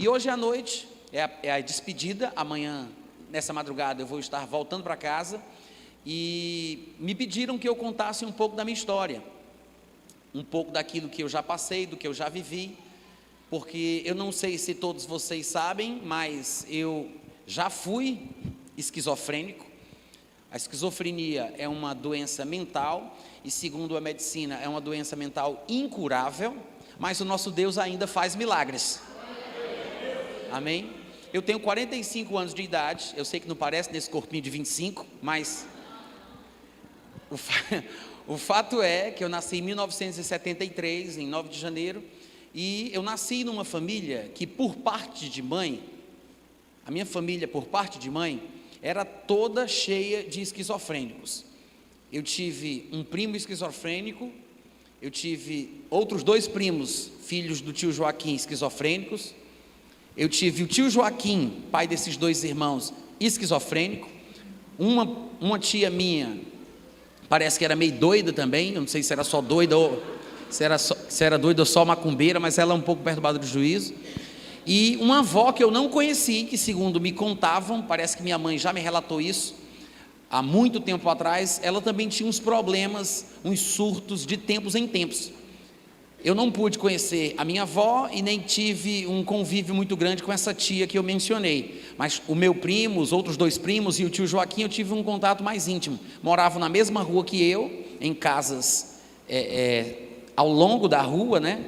E hoje à noite é a despedida. Amanhã, nessa madrugada, eu vou estar voltando para casa. E me pediram que eu contasse um pouco da minha história, um pouco daquilo que eu já passei, do que eu já vivi, porque eu não sei se todos vocês sabem, mas eu já fui esquizofrênico. A esquizofrenia é uma doença mental e, segundo a medicina, é uma doença mental incurável, mas o nosso Deus ainda faz milagres. Amém? Eu tenho 45 anos de idade, eu sei que não parece nesse corpinho de 25, mas o fato é que eu nasci em 1973, em 9 de janeiro, e eu nasci numa família que, por parte de mãe, a minha família, por parte de mãe, era toda cheia de esquizofrênicos. Eu tive um primo esquizofrênico, eu tive outros 2 primos, filhos do tio Joaquim, esquizofrênicos. Eu tive o tio Joaquim, pai desses 2 irmãos, esquizofrênico. Uma tia minha, parece que era meio doida também, eu não sei se era só doida ou se era doida ou só macumbeira, mas ela é um pouco perturbada do juízo. E uma avó que eu não conheci, que segundo me contavam, parece que minha mãe já me relatou isso, há muito tempo atrás, ela também tinha uns problemas, uns surtos de tempos em tempos. Eu não pude conhecer a minha avó e nem tive um convívio muito grande com essa tia que eu mencionei, mas o meu primo, os outros 2 primos e o tio Joaquim, eu tive um contato mais íntimo. Moravam na mesma rua que eu, em casas ao longo da rua, né?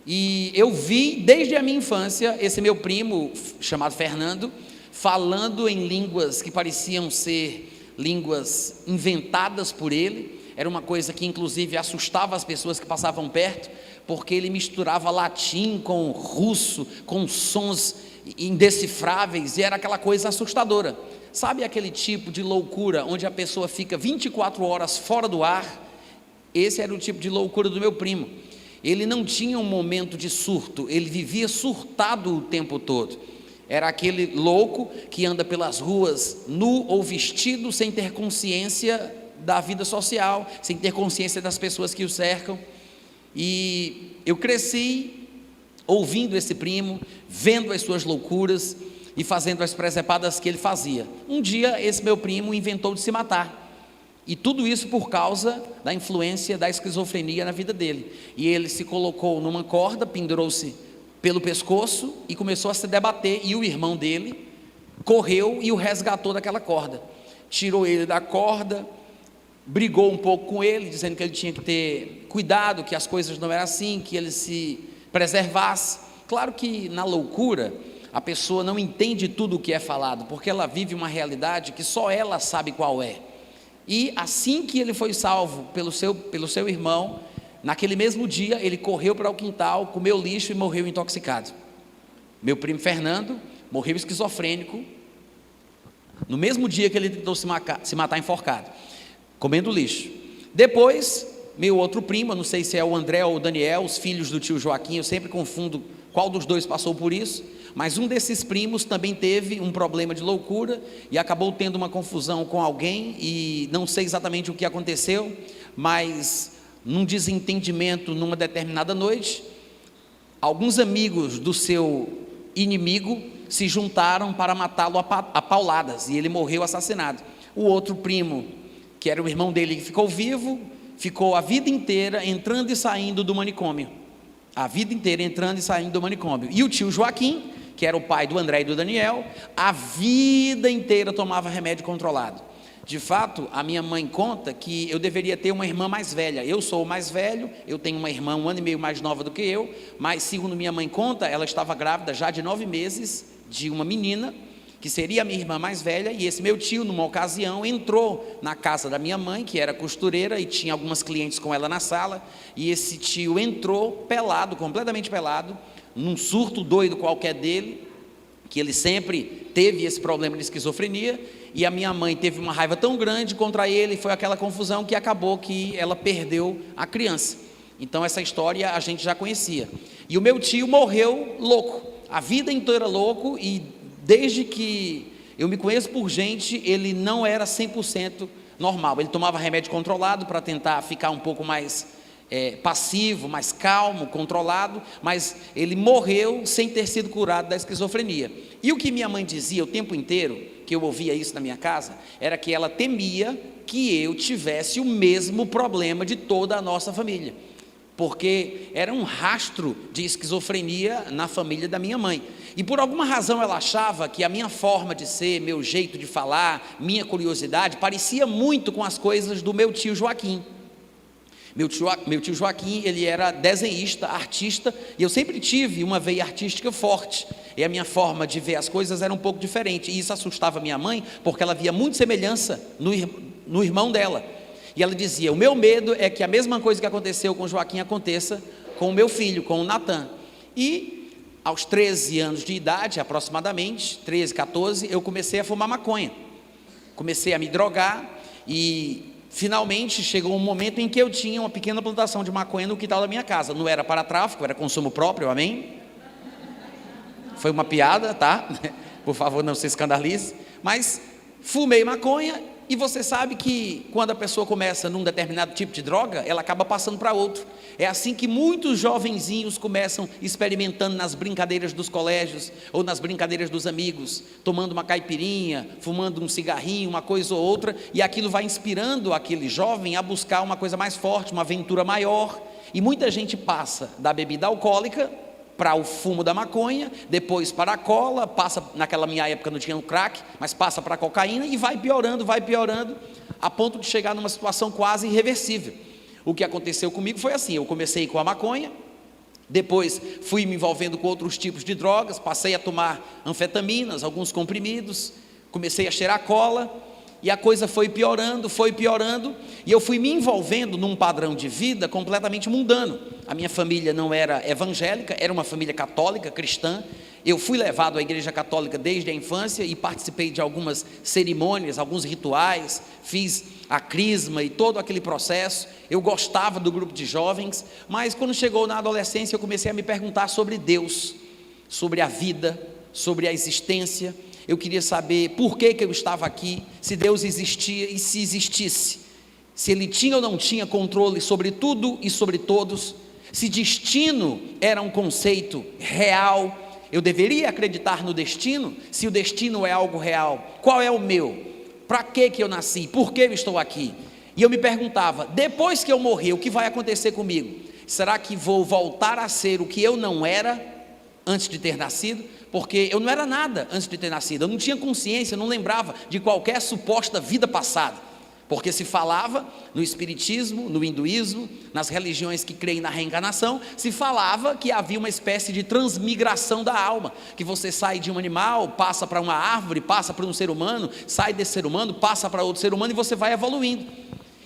E eu vi desde a minha infância esse meu primo, chamado Fernando, falando em línguas que pareciam ser línguas inventadas por ele. Era uma coisa que inclusive assustava as pessoas que passavam perto, porque ele misturava latim com russo, com sons indecifráveis, e era aquela coisa assustadora. Sabe aquele tipo de loucura onde a pessoa fica 24 horas fora do ar? Esse era o tipo de loucura do meu primo. Ele não tinha um momento de surto, ele vivia surtado o tempo todo. Era aquele louco que anda pelas ruas nu ou vestido, sem ter consciência da vida social, sem ter consciência das pessoas que o cercam. E eu cresci ouvindo esse primo, vendo as suas loucuras e fazendo as presepadas que ele fazia. Um dia esse meu primo inventou de se matar, e tudo isso por causa da influência da esquizofrenia na vida dele. E ele se colocou numa corda, pendurou-se pelo pescoço e começou a se debater, e o irmão dele correu e o resgatou daquela corda, tirou ele da corda, brigou um pouco com ele, dizendo que ele tinha que ter cuidado, que as coisas não eram assim, que ele se preservasse. Claro que na loucura a pessoa não entende tudo o que é falado, porque ela vive uma realidade que só ela sabe qual é. E assim que ele foi salvo pelo seu irmão, naquele mesmo dia ele correu para o quintal, comeu lixo e morreu intoxicado. Meu primo Fernando morreu esquizofrênico no mesmo dia que ele tentou se matar enforcado, comendo lixo. Depois, meu outro primo, eu não sei se é o André ou o Daniel, os filhos do tio Joaquim, eu sempre confundo qual dos 2 passou por isso, mas um desses primos também teve um problema de loucura e acabou tendo uma confusão com alguém, e não sei exatamente o que aconteceu, mas num desentendimento numa determinada noite, alguns amigos do seu inimigo se juntaram para matá-lo a pauladas, e ele morreu assassinado. O outro primo, que era o irmão dele que ficou vivo, ficou a vida inteira entrando e saindo do manicômio, e o tio Joaquim, que era o pai do André e do Daniel, a vida inteira tomava remédio controlado. De fato, a minha mãe conta que eu deveria ter uma irmã mais velha. Eu sou o mais velho, eu tenho uma irmã 1 ano e meio mais nova do que eu, mas segundo minha mãe conta, ela estava grávida já de 9 meses de uma menina, que seria a minha irmã mais velha, e esse meu tio, numa ocasião, entrou na casa da minha mãe, que era costureira, e tinha algumas clientes com ela na sala, e esse tio entrou pelado, completamente pelado, num surto doido qualquer dele, que ele sempre teve esse problema de esquizofrenia, e a minha mãe teve uma raiva tão grande contra ele, foi aquela confusão que acabou que ela perdeu a criança. Então essa história a gente já conhecia. E o meu tio morreu louco, a vida inteira louco, e desde que eu me conheço por gente, ele não era 100% normal. Ele tomava remédio controlado para tentar ficar um pouco mais passivo, mais calmo, controlado, mas ele morreu sem ter sido curado da esquizofrenia. E o que minha mãe dizia o tempo inteiro, que eu ouvia isso na minha casa, era que ela temia que eu tivesse o mesmo problema de toda a nossa família, porque era um rastro de esquizofrenia na família da minha mãe, e por alguma razão ela achava que a minha forma de ser, meu jeito de falar, minha curiosidade, parecia muito com as coisas do meu tio Joaquim. Meu tio Joaquim, ele era desenhista, artista, e eu sempre tive uma veia artística forte, e a minha forma de ver as coisas era um pouco diferente, e isso assustava minha mãe, porque ela via muita semelhança no irmão dela, e ela dizia: o meu medo é que a mesma coisa que aconteceu com Joaquim aconteça com o meu filho, com o Natan. E aos 13 anos de idade, aproximadamente, 13, 14, eu comecei a fumar maconha, comecei a me drogar, e finalmente chegou um momento em que eu tinha uma pequena plantação de maconha no quintal da minha casa. Não era para tráfico, era consumo próprio, amém? Foi uma piada, tá? Por favor, não se escandalize. Mas fumei maconha, e você sabe que quando a pessoa começa num determinado tipo de droga, ela acaba passando para outro. É assim que muitos jovenzinhos começam experimentando nas brincadeiras dos colégios, ou nas brincadeiras dos amigos, tomando uma caipirinha, fumando um cigarrinho, uma coisa ou outra, e aquilo vai inspirando aquele jovem a buscar uma coisa mais forte, uma aventura maior, e muita gente passa da bebida alcoólica para o fumo da maconha, depois para a cola, passa, naquela minha época não tinha o crack, mas passa para a cocaína, e vai piorando, a ponto de chegar numa situação quase irreversível. O que aconteceu comigo foi assim: eu comecei com a maconha, depois fui me envolvendo com outros tipos de drogas, passei a tomar anfetaminas, alguns comprimidos, comecei a cheirar cola, e a coisa foi piorando, e eu fui me envolvendo num padrão de vida completamente mundano. A minha família não era evangélica, era uma família católica, cristã. Eu fui levado à igreja católica desde a infância e participei de algumas cerimônias, alguns rituais, fiz a crisma e todo aquele processo. Eu gostava do grupo de jovens, mas quando chegou na adolescência eu comecei a me perguntar sobre Deus, sobre a vida, sobre a existência. Eu queria saber por que eu estava aqui, se Deus existia e se existisse, se Ele tinha ou não tinha controle sobre tudo e sobre todos, se destino era um conceito real, eu deveria acreditar no destino, se o destino é algo real, qual é o meu, para que eu nasci, por que eu estou aqui? E eu me perguntava, depois que eu morrer, o que vai acontecer comigo? Será que vou voltar a ser o que eu não era antes de ter nascido? Porque eu não era nada antes de ter nascido, eu não tinha consciência, eu não lembrava de qualquer suposta vida passada, porque se falava no espiritismo, no hinduísmo, nas religiões que creem na reencarnação, se falava que havia uma espécie de transmigração da alma, que você sai de um animal, passa para uma árvore, passa para um ser humano, sai desse ser humano, passa para outro ser humano, e você vai evoluindo.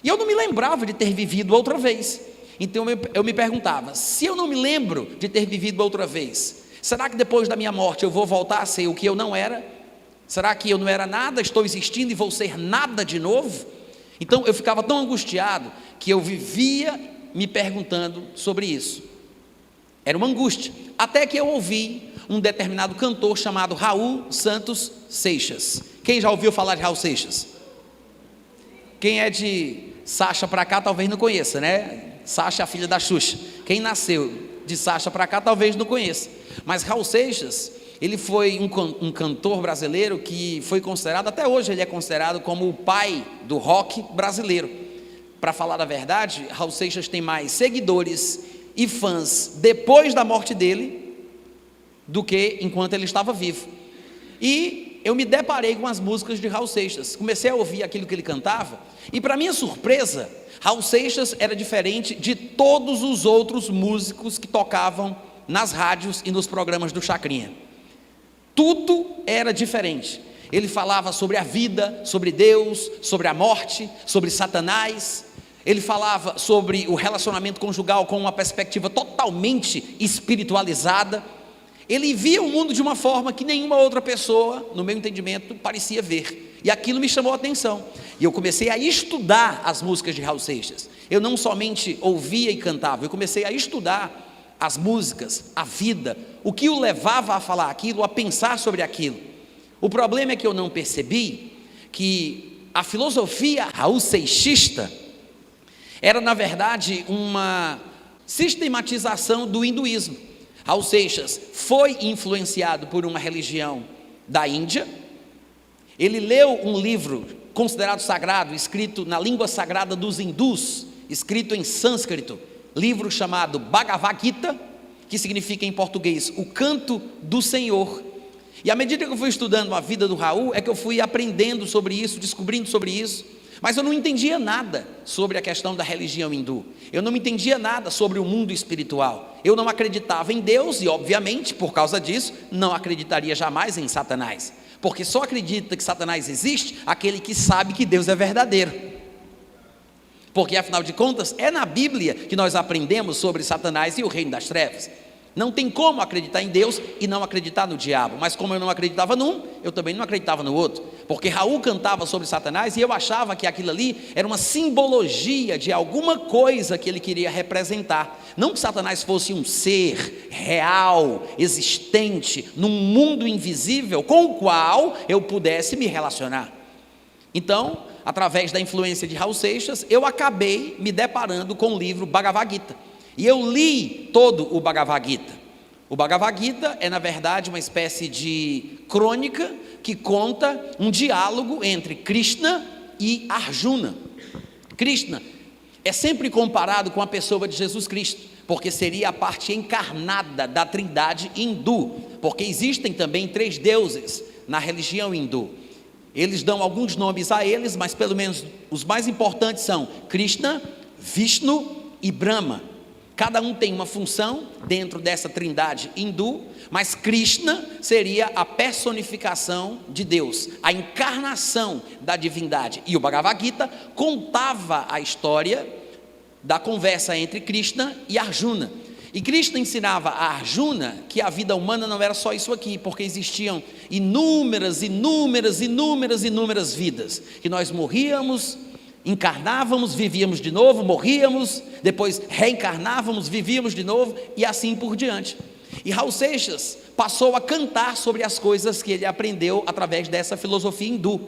E eu não me lembrava de ter vivido outra vez. Então eu me perguntava, se eu não me lembro de ter vivido outra vez, será que depois da minha morte eu vou voltar a ser o que eu não era? Será que eu não era nada, estou existindo e vou ser nada de novo? Então eu ficava tão angustiado que eu vivia me perguntando sobre isso. Era uma angústia, até que eu ouvi um determinado cantor chamado Raul Santos Seixas. Quem já ouviu falar de Raul Seixas? Quem é de Sacha para cá talvez não conheça, né? Sacha, a filha da Xuxa. Quem nasceu de Sacha para cá talvez não conheça. Mas Raul Seixas, ele foi um cantor brasileiro que foi considerado, até hoje ele é considerado como o pai do rock brasileiro. Para falar a verdade, Raul Seixas tem mais seguidores e fãs depois da morte dele do que enquanto ele estava vivo. E eu me deparei com as músicas de Raul Seixas, comecei a ouvir aquilo que ele cantava, e para minha surpresa, Raul Seixas era diferente de todos os outros músicos que tocavam nas rádios e nos programas do Chacrinha. Tudo era diferente. Ele falava sobre a vida, sobre Deus, sobre a morte, sobre Satanás. Ele falava sobre o relacionamento conjugal com uma perspectiva totalmente espiritualizada. Ele via o mundo de uma forma que nenhuma outra pessoa, no meu entendimento, parecia ver. E aquilo me chamou a atenção. E eu comecei a estudar as músicas de Raul Seixas. Eu não somente ouvia e cantava, eu comecei a estudar as músicas, a vida, o que o levava a falar aquilo, a pensar sobre aquilo. O problema é que eu não percebi que a filosofia raul-seixista, era na verdade uma sistematização do hinduísmo. Raul Seixas foi influenciado por uma religião da Índia. Ele leu um livro considerado sagrado, escrito na língua sagrada dos hindus, escrito em sânscrito, livro chamado Bhagavad Gita, que significa em português o canto do Senhor. E à medida que eu fui estudando a vida do Raul, é que eu fui aprendendo sobre isso, descobrindo sobre isso, mas eu não entendia nada sobre a questão da religião hindu, eu não entendia nada sobre o mundo espiritual, eu não acreditava em Deus e obviamente, por causa disso, não acreditaria jamais em Satanás, porque só acredita que Satanás existe aquele que sabe que Deus é verdadeiro, porque afinal de contas, é na Bíblia que nós aprendemos sobre Satanás e o reino das trevas. Não tem como acreditar em Deus e não acreditar no diabo, mas como eu não acreditava num, eu também não acreditava no outro, porque Raul cantava sobre Satanás e eu achava que aquilo ali era uma simbologia de alguma coisa que ele queria representar, não que Satanás fosse um ser real, existente, num mundo invisível com o qual eu pudesse me relacionar. Então, através da influência de Raul Seixas, eu acabei me deparando com o livro Bhagavad Gita, e eu li todo o Bhagavad Gita. O Bhagavad Gita é na verdade uma espécie de crônica que conta um diálogo entre Krishna e Arjuna. Krishna é sempre comparado com a pessoa de Jesus Cristo, porque seria a parte encarnada da trindade hindu, porque existem também 3 deuses na religião hindu. Eles dão alguns nomes a eles, mas pelo menos os mais importantes são Krishna, Vishnu e Brahma. Cada um tem uma função dentro dessa trindade hindu, mas Krishna seria a personificação de Deus, a encarnação da divindade. E o Bhagavad Gita contava a história da conversa entre Krishna e Arjuna. E Krishna ensinava a Arjuna que a vida humana não era só isso aqui, porque existiam inúmeras vidas, que nós morríamos, encarnávamos, vivíamos de novo, morríamos, depois reencarnávamos, vivíamos de novo e assim por diante. E Raul Seixas passou a cantar sobre as coisas que ele aprendeu através dessa filosofia hindu,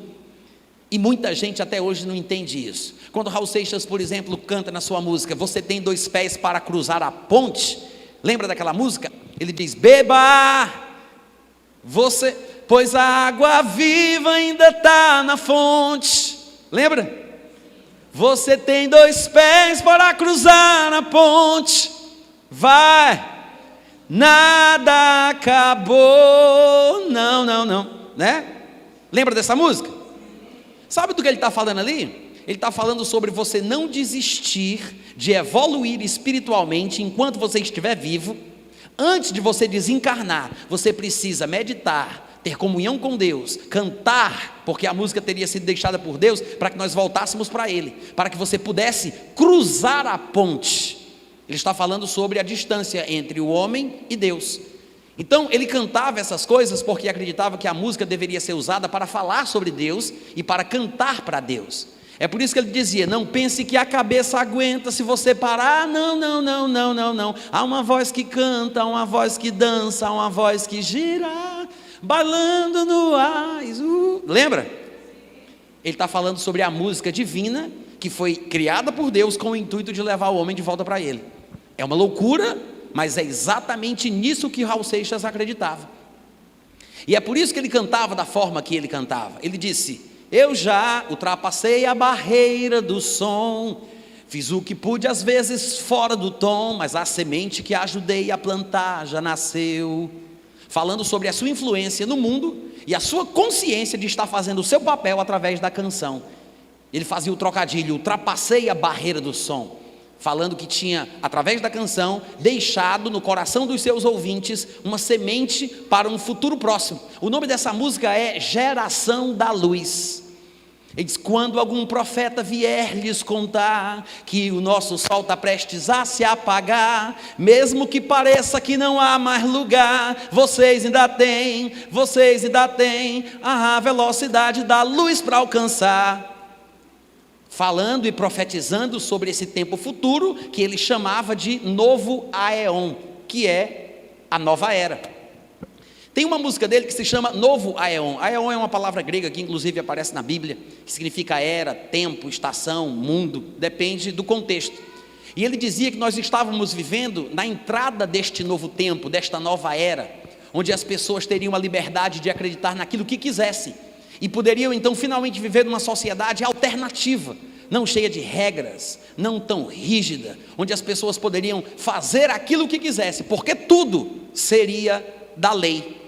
e muita gente até hoje não entende isso. Quando Raul Seixas, por exemplo, canta na sua música, você tem 2 pés para cruzar a ponte, lembra daquela música? Ele diz, beba, pois a água viva ainda está na fonte, lembra? Você tem 2 pés para cruzar a ponte, vai, nada acabou, não, né? Lembra dessa música? Sabe do que ele está falando ali? Ele está falando sobre você não desistir de evoluir espiritualmente enquanto você estiver vivo. Antes de você desencarnar, você precisa meditar, ter comunhão com Deus, cantar, porque a música teria sido deixada por Deus para que nós voltássemos para Ele, para que você pudesse cruzar a ponte. Ele está falando sobre a distância entre o homem e Deus. Então ele cantava essas coisas porque acreditava que a música deveria ser usada para falar sobre Deus e para cantar para Deus. É por isso que ele dizia, não pense que a cabeça aguenta se você parar, não, há uma voz que canta, há uma voz que dança, há uma voz que gira, bailando no ar, lembra? Ele está falando sobre a música divina, que foi criada por Deus com o intuito de levar o homem de volta para Ele. É uma loucura, mas é exatamente nisso que Raul Seixas acreditava, e é por isso que ele cantava da forma que ele cantava. Ele disse, eu já ultrapassei a barreira do som, fiz o que pude às vezes fora do tom, mas a semente que ajudei a plantar já nasceu. Falando sobre a sua influência no mundo e a sua consciência de estar fazendo o seu papel através da canção. Ele fazia o trocadilho, ultrapassei a barreira do som, falando que tinha, através da canção, deixado no coração dos seus ouvintes uma semente para um futuro próximo. O nome dessa música é Geração da Luz. Ele diz, quando algum profeta vier lhes contar que o nosso sol está prestes a se apagar, mesmo que pareça que não há mais lugar, vocês ainda têm a velocidade da luz para alcançar. Falando e profetizando sobre esse tempo futuro, que ele chamava de novo Aeon, que é a nova era. Tem uma música dele que se chama Novo Aeon. Aeon é uma palavra grega que inclusive aparece na Bíblia, que significa era, tempo, estação, mundo, depende do contexto. E ele dizia que nós estávamos vivendo na entrada deste novo tempo, desta nova era, onde as pessoas teriam a liberdade de acreditar naquilo que quisessem, e poderiam então finalmente viver numa sociedade alternativa, não cheia de regras, não tão rígida, onde as pessoas poderiam fazer aquilo que quisessem, porque tudo seria da lei.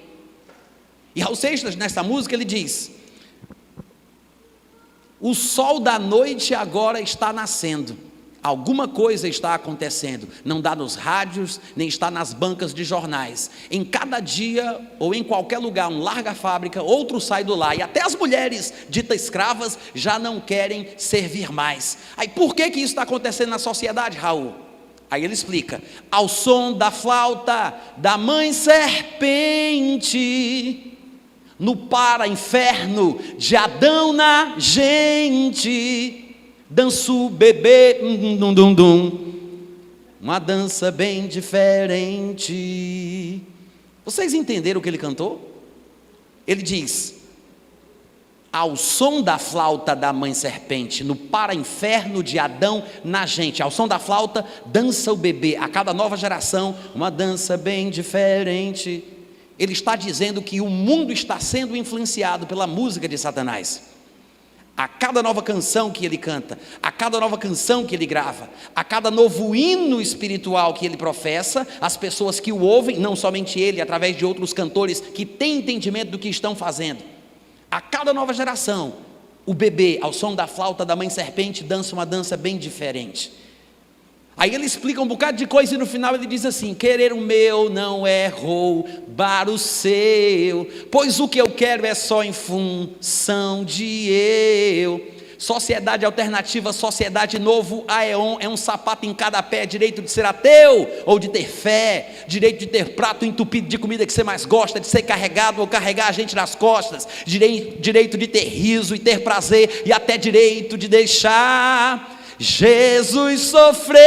E Raul Seixas, nessa música, ele diz: o sol da noite agora está nascendo, alguma coisa está acontecendo, não dá nos rádios, nem está nas bancas de jornais. Em cada dia, ou em qualquer lugar, um larga a fábrica, outro sai do lar, e até as mulheres ditas escravas já não querem servir mais. Aí por que isso está acontecendo na sociedade, Raul? Aí ele explica: ao som da flauta da mãe serpente, no para-inferno de Adão na gente, dança o bebê, uma dança bem diferente. Vocês entenderam o que ele cantou? Ele diz: ao som da flauta da mãe serpente, no para-inferno de Adão na gente, ao som da flauta dança o bebê, a cada nova geração uma dança bem diferente. Ele está dizendo que o mundo está sendo influenciado pela música de Satanás. A cada nova canção que ele canta, a cada nova canção que ele grava, a cada novo hino espiritual que ele professa, as pessoas que o ouvem, não somente ele, através de outros cantores que têm entendimento do que estão fazendo, a cada nova geração, o bebê, ao som da flauta da mãe serpente, dança uma dança bem diferente. Aí ele explica um bocado de coisa e no final ele diz assim: querer o meu não é roubar o seu, pois o que eu quero é só em função de eu. Sociedade alternativa, sociedade novo aeon, é um sapato em cada pé, direito de ser ateu ou de ter fé, direito de ter prato entupido de comida que você mais gosta, de ser carregado ou carregar a gente nas costas, direito de ter riso e ter prazer, e até direito de deixar Jesus sofrer.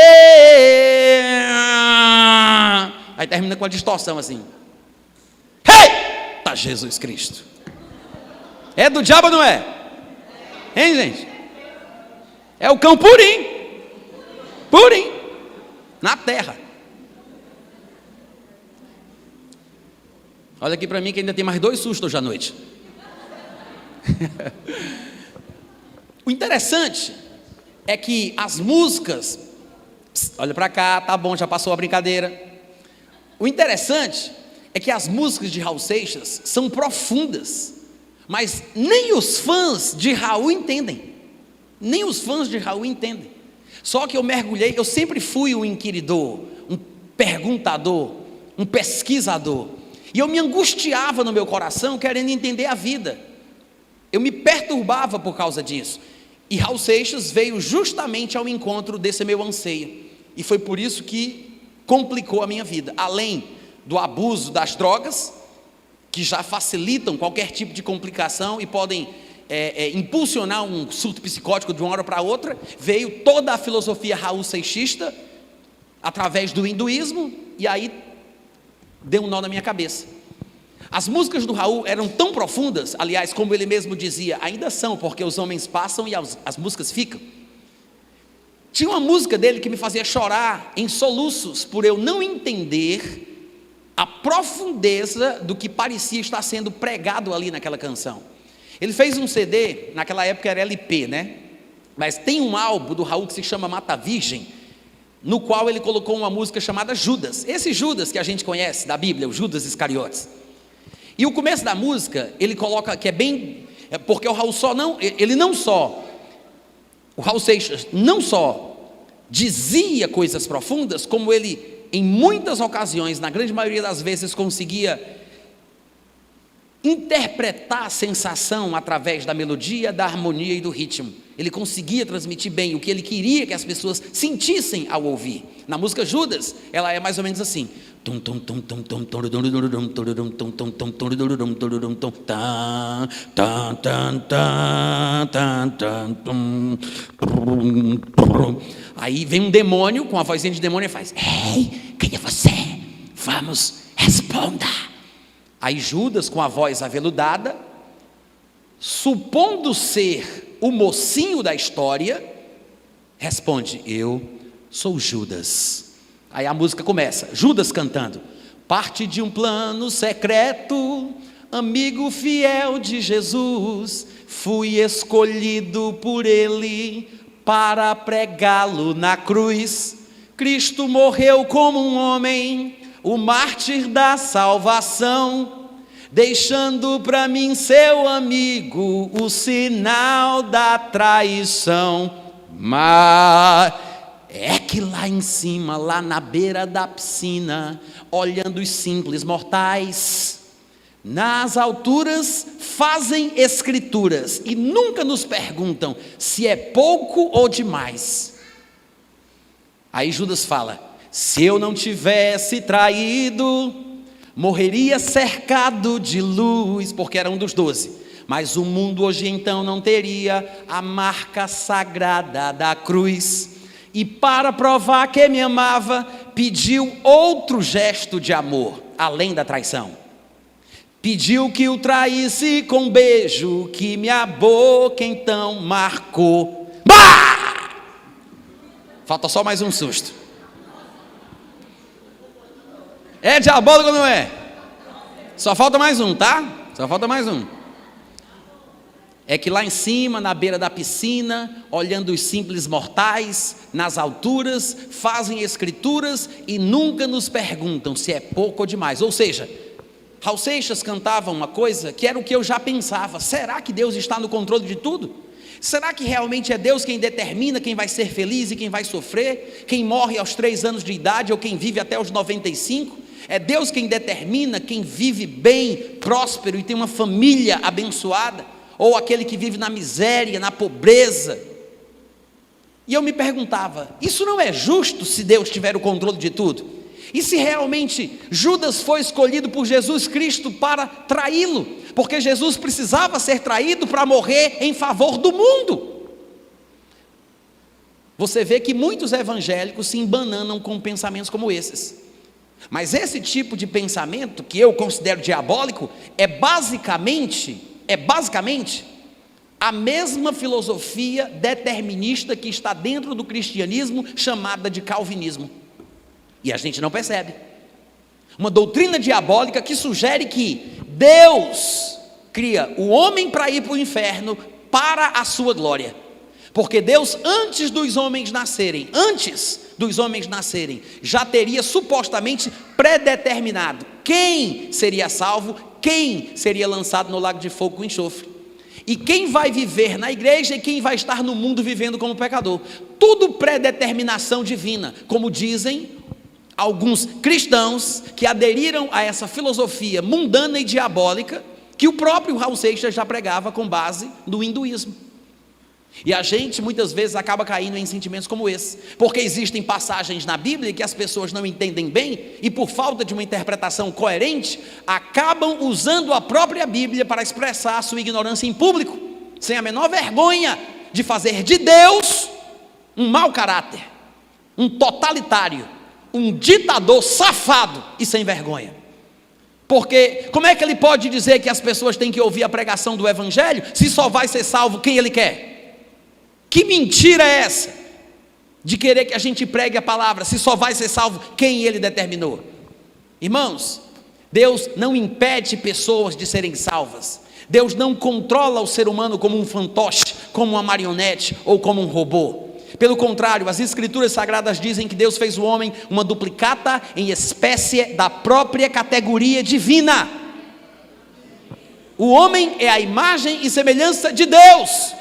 Aí termina com a distorção assim: eita Jesus Cristo! É do diabo ou não é? Hein, gente? É o cão purim, purim, na terra. Olha aqui para mim que ainda tem mais 2 sustos hoje à noite. O interessante é que as músicas, olha para cá, tá bom, já passou a brincadeira. O interessante é que as músicas de Raul Seixas são profundas, mas nem os fãs de Raul entendem, nem os fãs de Raul entendem. Só que eu mergulhei, eu sempre fui um inquiridor, um perguntador, um pesquisador, e eu me angustiava no meu coração querendo entender a vida, eu me perturbava por causa disso. E Raul Seixas veio justamente ao encontro desse meu anseio, e foi por isso que complicou a minha vida, além do abuso das drogas, que já facilitam qualquer tipo de complicação e podem impulsionar um surto psicótico de uma hora para outra. Veio toda a filosofia Raul Seixista, através do hinduísmo, e aí deu um nó na minha cabeça. As músicas do Raul eram tão profundas, aliás, como ele mesmo dizia, ainda são, porque os homens passam e as músicas ficam. Tinha uma música dele que me fazia chorar em soluços, por eu não entender a profundeza do que parecia estar sendo pregado ali naquela canção. Ele fez um CD, naquela época era LP, né? Mas tem um álbum do Raul que se chama Mata Virgem, no qual ele colocou uma música chamada Judas. Esse Judas que a gente conhece da Bíblia, o Judas Iscariotes. E o começo da música, ele coloca que é bem... porque o Raul o Raul Seixas não só dizia coisas profundas, como ele, em muitas ocasiões, na grande maioria das vezes, conseguia interpretar a sensação através da melodia, da harmonia e do ritmo. Ele conseguia transmitir bem o que ele queria que as pessoas sentissem ao ouvir. Na música Judas, ela é mais ou menos assim: aí vem um demônio com a vozinha de demônio e faz: ei, quem é você? Vamos, responda. Aí Judas, com a voz aveludada, supondo ser o mocinho da história, responde: eu sou Judas. Aí a música começa, Judas cantando: parte de um plano secreto, amigo fiel de Jesus, fui escolhido por ele para pregá-lo na cruz. Cristo morreu como um homem, o mártir da salvação, deixando para mim, seu amigo, o sinal da traição. Mas é que lá em cima, lá na beira da piscina, olhando os simples mortais, nas alturas fazem escrituras e nunca nos perguntam se é pouco ou demais. Aí Judas fala: se eu não tivesse traído, morreria cercado de luz, porque era um dos 12, mas o mundo hoje então não teria a marca sagrada da cruz. E para provar que me amava, pediu outro gesto de amor, além da traição. Pediu que o traísse com um beijo, que minha boca então marcou. Bah! Falta só mais um susto. É diabólico ou não é? Só falta mais um, tá? Só falta mais um. É que lá em cima, na beira da piscina, olhando os simples mortais, nas alturas, fazem escrituras e nunca nos perguntam se é pouco ou demais. Ou seja, Raul Seixas cantava uma coisa que era o que eu já pensava: será que Deus está no controle de tudo? Será que realmente é Deus quem determina quem vai ser feliz e quem vai sofrer? Quem morre aos 3 anos de idade ou quem vive até os 95? É Deus quem determina quem vive bem, próspero e tem uma família abençoada? Ou aquele que vive na miséria, na pobreza? E eu me perguntava, isso não é justo se Deus tiver o controle de tudo? E se realmente Judas foi escolhido por Jesus Cristo para traí-lo? Porque Jesus precisava ser traído para morrer em favor do mundo. Você vê que muitos evangélicos se embananam com pensamentos como esses. Mas esse tipo de pensamento, que eu considero diabólico, é basicamente a mesma filosofia determinista que está dentro do cristianismo, chamada de calvinismo. E a gente não percebe. Uma doutrina diabólica que sugere que Deus cria o homem para ir para o inferno para a sua glória. Porque Deus, antes dos homens nascerem, já teria supostamente predeterminado quem seria salvo, quem seria lançado no lago de fogo com enxofre, e quem vai viver na igreja e quem vai estar no mundo vivendo como pecador. Tudo predeterminação divina, como dizem alguns cristãos que aderiram a essa filosofia mundana e diabólica, que o próprio Raul Seixas já pregava com base no hinduísmo. E a gente muitas vezes acaba caindo em sentimentos como esse, porque existem passagens na Bíblia que as pessoas não entendem bem, e por falta de uma interpretação coerente, acabam usando a própria Bíblia para expressar a sua ignorância em público, sem a menor vergonha de fazer de Deus um mau caráter, um totalitário, um ditador safado e sem vergonha. Porque como é que ele pode dizer que as pessoas têm que ouvir a pregação do Evangelho, se só vai ser salvo quem ele quer? Que mentira é essa, de querer que a gente pregue a palavra, se só vai ser salvo quem ele determinou? Irmãos, Deus não impede pessoas de serem salvas. Deus não controla o ser humano como um fantoche, como uma marionete ou como um robô. Pelo contrário, as escrituras sagradas dizem que Deus fez o homem uma duplicata em espécie da própria categoria divina. O homem é a imagem e semelhança de Deus,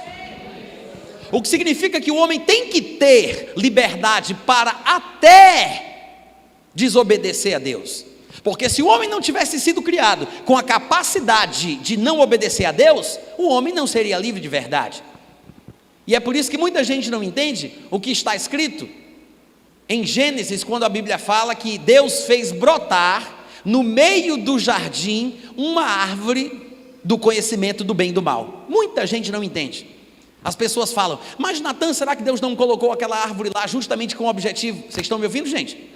o que significa que o homem tem que ter liberdade para até desobedecer a Deus. Porque se o homem não tivesse sido criado com a capacidade de não obedecer a Deus, o homem não seria livre de verdade. E é por isso que muita gente não entende o que está escrito em Gênesis, quando a Bíblia fala que Deus fez brotar no meio do jardim uma árvore do conhecimento do bem e do mal. Muita gente não entende. As pessoas falam, mas Natan, será que Deus não colocou aquela árvore lá justamente com o objetivo? Vocês estão me ouvindo, gente?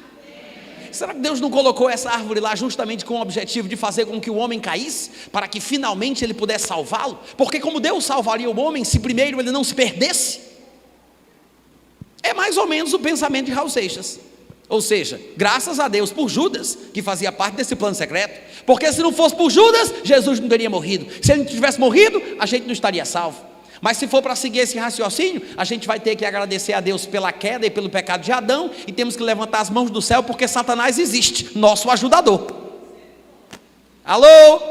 Será que Deus não colocou essa árvore lá justamente com o objetivo de fazer com que o homem caísse, para que finalmente ele pudesse salvá-lo? Porque como Deus salvaria o homem se primeiro ele não se perdesse? É mais ou menos o pensamento de Raul Seixas. Ou seja, graças a Deus por Judas, que fazia parte desse plano secreto, porque se não fosse por Judas, Jesus não teria morrido. Se ele não tivesse morrido, a gente não estaria salvo. Mas se for para seguir esse raciocínio, a gente vai ter que agradecer a Deus pela queda e pelo pecado de Adão, e temos que levantar as mãos do céu, porque Satanás existe, nosso ajudador. Alô?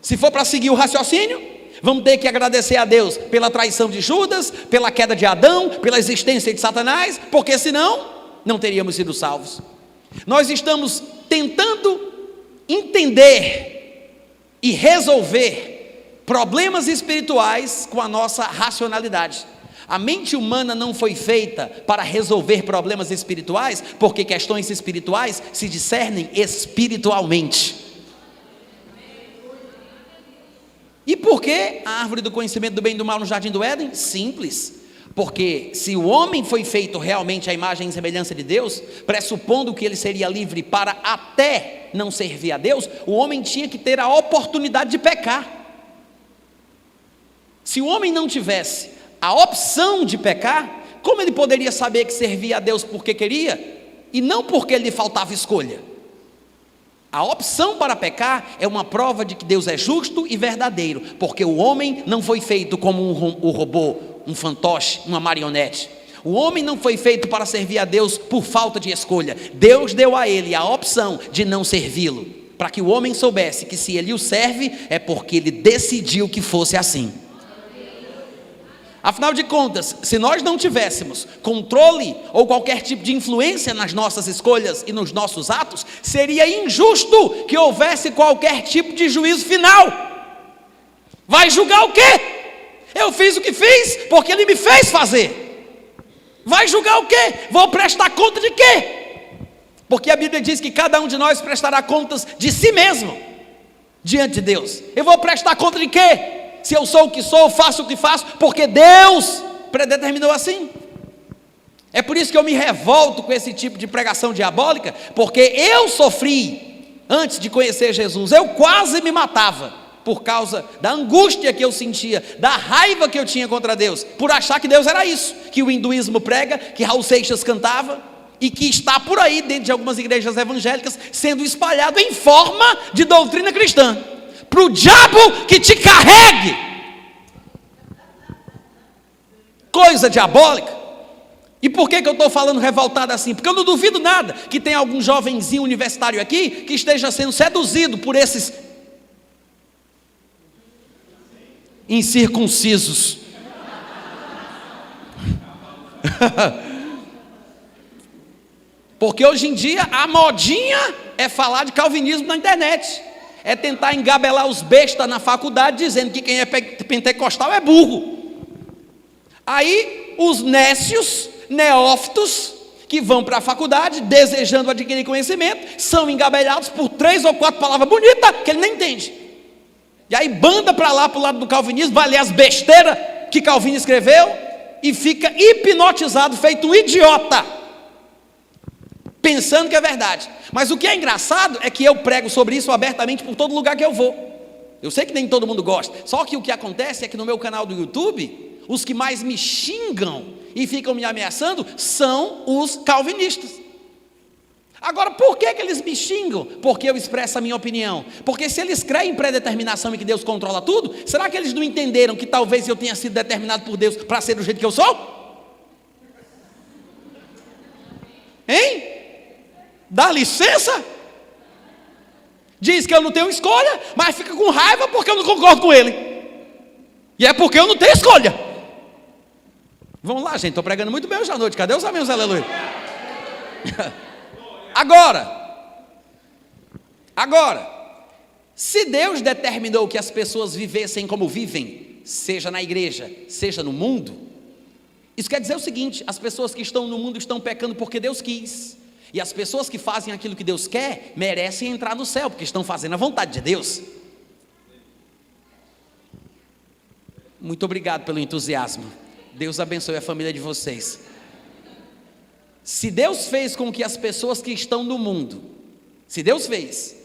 Se for para seguir o raciocínio, vamos ter que agradecer a Deus pela traição de Judas, pela queda de Adão, pela existência de Satanás, porque senão não teríamos sido salvos. Nós estamos tentando entender e resolver problemas espirituais com a nossa racionalidade. A mente humana não foi feita para resolver problemas espirituais, porque questões espirituais se discernem espiritualmente. E por que a árvore do conhecimento do bem e do mal no jardim do Éden? Simples. Porque se o homem foi feito realmente à imagem e semelhança de Deus, pressupondo que ele seria livre para até não servir a Deus, o homem tinha que ter a oportunidade de pecar. Se o homem não tivesse a opção de pecar, como ele poderia saber que servia a Deus porque queria, e não porque lhe faltava escolha? A opção para pecar é uma prova de que Deus é justo e verdadeiro, porque o homem não foi feito como um robô, um fantoche, uma marionete. O homem não foi feito para servir a Deus por falta de escolha. Deus deu a ele a opção de não servi-lo, para que o homem soubesse que se ele o serve, é porque ele decidiu que fosse assim. Afinal de contas, se nós não tivéssemos controle ou qualquer tipo de influência nas nossas escolhas e nos nossos atos, seria injusto que houvesse qualquer tipo de juízo final. Vai julgar o quê? Eu fiz o que fiz porque ele me fez fazer. Vai julgar o quê? Vou prestar conta de quê? Porque a Bíblia diz que cada um de nós prestará contas de si mesmo diante de Deus. Eu vou prestar conta de quê? Se eu sou o que sou, faço o que faço, porque Deus predeterminou assim. É por isso que eu me revolto com esse tipo de pregação diabólica, porque eu sofri antes de conhecer Jesus. Eu quase me matava por causa da angústia que eu sentia, da raiva que eu tinha contra Deus, por achar que Deus era isso que o hinduísmo prega, que Raul Seixas cantava, e que está por aí dentro de algumas igrejas evangélicas sendo espalhado em forma de doutrina cristã. Para o diabo que te carregue. Coisa diabólica. E por que eu estou falando revoltado assim? Porque eu não duvido nada que tem algum jovenzinho universitário aqui que esteja sendo seduzido por esses incircuncisos. Porque hoje em dia a modinha é falar de calvinismo na internet. É tentar engabelar os bestas na faculdade, dizendo que quem é pentecostal é burro. Aí os nécios, neófitos, que vão para a faculdade, desejando adquirir conhecimento, são engabelados por 3 ou 4 palavras bonitas, que ele nem entende. E aí banda para lá, para o lado do calvinismo, vai ler as besteiras que Calvino escreveu, e fica hipnotizado, feito um idiota, pensando que é verdade. Mas o que é engraçado é que eu prego sobre isso abertamente por todo lugar que eu vou. Eu sei que nem todo mundo gosta, só que o que acontece é que no meu canal do YouTube, os que mais me xingam e ficam me ameaçando são os calvinistas. Agora, por que eles me xingam? Porque eu expresso a minha opinião. Porque se eles creem em predeterminação e que Deus controla tudo, será que eles não entenderam que talvez eu tenha sido determinado por Deus para ser do jeito que eu sou? Hein? Dá licença? Diz que eu não tenho escolha, mas fica com raiva porque eu não concordo com ele. E é porque eu não tenho escolha. Vamos lá, gente, estou pregando muito bem hoje à noite. Cadê os amigos? Aleluia. Agora, se Deus determinou que as pessoas vivessem como vivem, seja na igreja, seja no mundo, isso quer dizer o seguinte: as pessoas que estão no mundo estão pecando porque Deus quis. E as pessoas que fazem aquilo que Deus quer, merecem entrar no céu, porque estão fazendo a vontade de Deus. Muito obrigado pelo entusiasmo. Deus abençoe a família de vocês. Se Deus fez com que as pessoas que estão no mundo, se Deus fez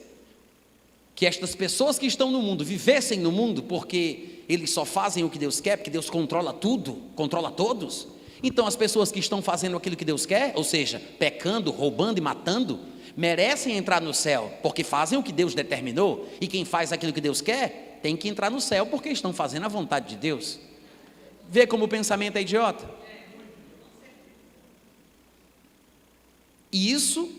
que estas pessoas que estão no mundo vivessem no mundo, porque eles só fazem o que Deus quer, porque Deus controla tudo, controla todos, então as pessoas que estão fazendo aquilo que Deus quer, ou seja, pecando, roubando e matando, merecem entrar no céu, porque fazem o que Deus determinou, e quem faz aquilo que Deus quer, tem que entrar no céu, porque estão fazendo a vontade de Deus. Vê como o pensamento é idiota? E isso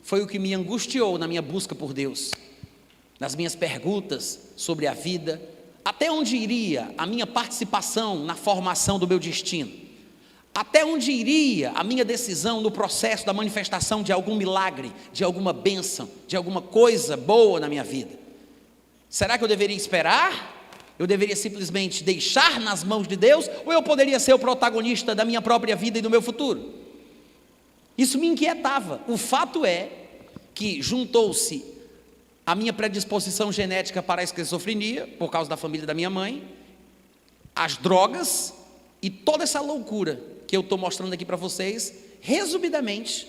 foi o que me angustiou na minha busca por Deus, nas minhas perguntas sobre a vida, até onde iria a minha participação na formação do meu destino, até onde iria a minha decisão no processo da manifestação de algum milagre, de alguma bênção, de alguma coisa boa na minha vida. Será que eu deveria esperar? Eu deveria simplesmente deixar nas mãos de Deus? Ou eu poderia ser o protagonista da minha própria vida e do meu futuro? Isso me inquietava. O fato é que juntou-se a minha predisposição genética para a esquizofrenia, por causa da família da minha mãe, as drogas e toda essa loucura que eu estou mostrando aqui para vocês, resumidamente,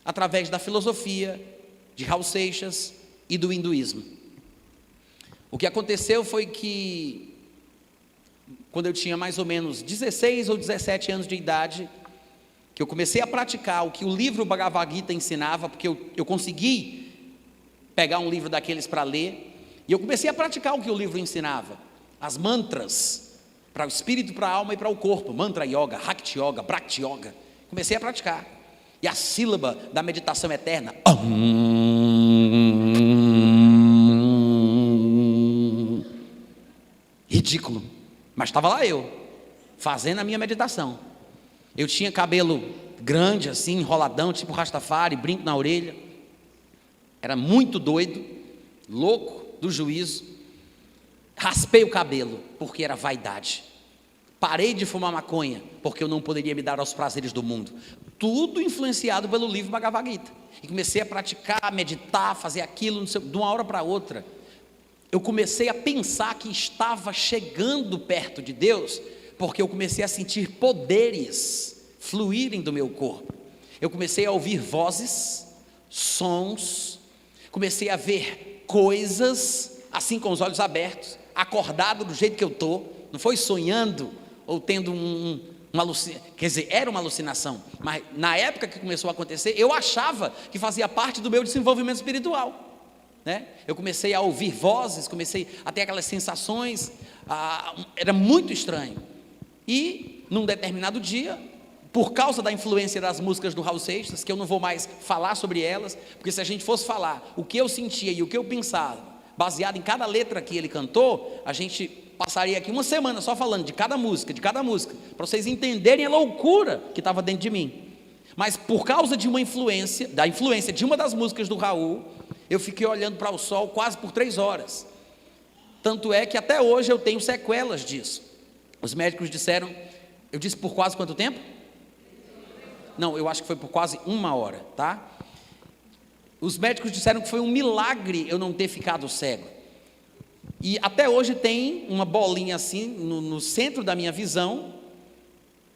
através da filosofia de Raul Seixas e do hinduísmo. O que aconteceu foi que, quando eu tinha mais ou menos 16 ou 17 anos de idade, que eu comecei a praticar o que o livro Bhagavad Gita ensinava, porque eu consegui pegar um livro daqueles para ler, e eu comecei a praticar o que o livro ensinava, as mantras, para o espírito, para a alma e para o corpo, mantra yoga, Hakti yoga, Bhakti yoga, comecei a praticar, e a sílaba da meditação eterna, ridículo, mas estava lá eu, fazendo a minha meditação. Eu tinha cabelo grande assim, enroladão, tipo Rastafari, brinco na orelha, era muito doido, louco do juízo, raspei o cabelo, porque era vaidade, parei de fumar maconha, porque eu não poderia me dar aos prazeres do mundo, tudo influenciado pelo livro Bhagavad Gita, e comecei a praticar, meditar, fazer aquilo, de uma hora para outra, eu comecei a pensar que estava chegando perto de Deus, porque eu comecei a sentir poderes fluírem do meu corpo, eu comecei a ouvir vozes, sons, comecei a ver coisas, assim com os olhos abertos, acordado do jeito que eu estou, não foi sonhando, ou tendo uma alucinação, quer dizer, era uma alucinação, mas na época que começou a acontecer, eu achava que fazia parte do meu desenvolvimento espiritual, né? Eu comecei a ouvir vozes, comecei a ter aquelas sensações, era muito estranho, e num determinado dia, por causa da influência das músicas do Raul Seixas, que eu não vou mais falar sobre elas, porque se a gente fosse falar o que eu sentia e o que eu pensava, baseado em cada letra que ele cantou, a gente passaria aqui uma semana só falando de cada música, para vocês entenderem a loucura que estava dentro de mim. Mas por causa de uma influência, da influência de uma das músicas do Raul, eu fiquei olhando para o sol quase por 3 horas, tanto é que até hoje eu tenho sequelas disso. Os médicos disseram, eu disse por quase quanto tempo? Não, eu acho que foi por quase 1 hora, tá? Os médicos disseram que foi um milagre eu não ter ficado cego. E até hoje tem uma bolinha assim, no centro da minha visão,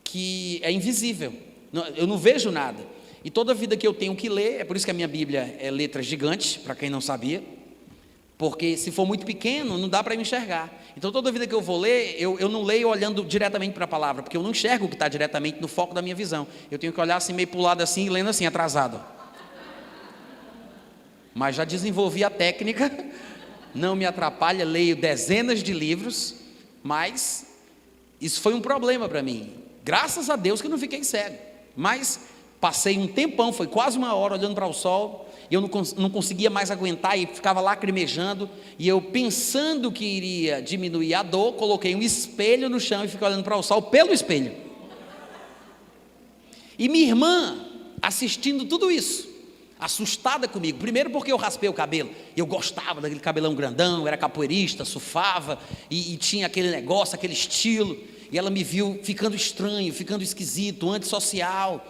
que é invisível. Eu não vejo nada. E toda vida que eu tenho que ler, é por isso que a minha Bíblia é letra gigante, para quem não sabia, porque se for muito pequeno, não dá para me enxergar. Então toda vida que eu vou ler, eu não leio olhando diretamente para a palavra, porque eu não enxergo o que está diretamente no foco da minha visão, eu tenho que olhar assim meio para o lado assim, lendo assim, atrasado. Mas já desenvolvi a técnica, não me atrapalha, leio dezenas de livros, mas isso foi um problema para mim, graças a Deus que eu não fiquei cego, mas passei um tempão, foi quase 1 hora olhando para o sol, e eu não conseguia mais aguentar, e ficava lacrimejando, e eu pensando que iria diminuir a dor, coloquei um espelho no chão, e fiquei olhando para o sol pelo espelho, e minha irmã, assistindo tudo isso, assustada comigo, primeiro porque eu raspei o cabelo, eu gostava daquele cabelão grandão, era capoeirista, surfava, e tinha aquele negócio, aquele estilo, e ela me viu ficando estranho, ficando esquisito, antissocial,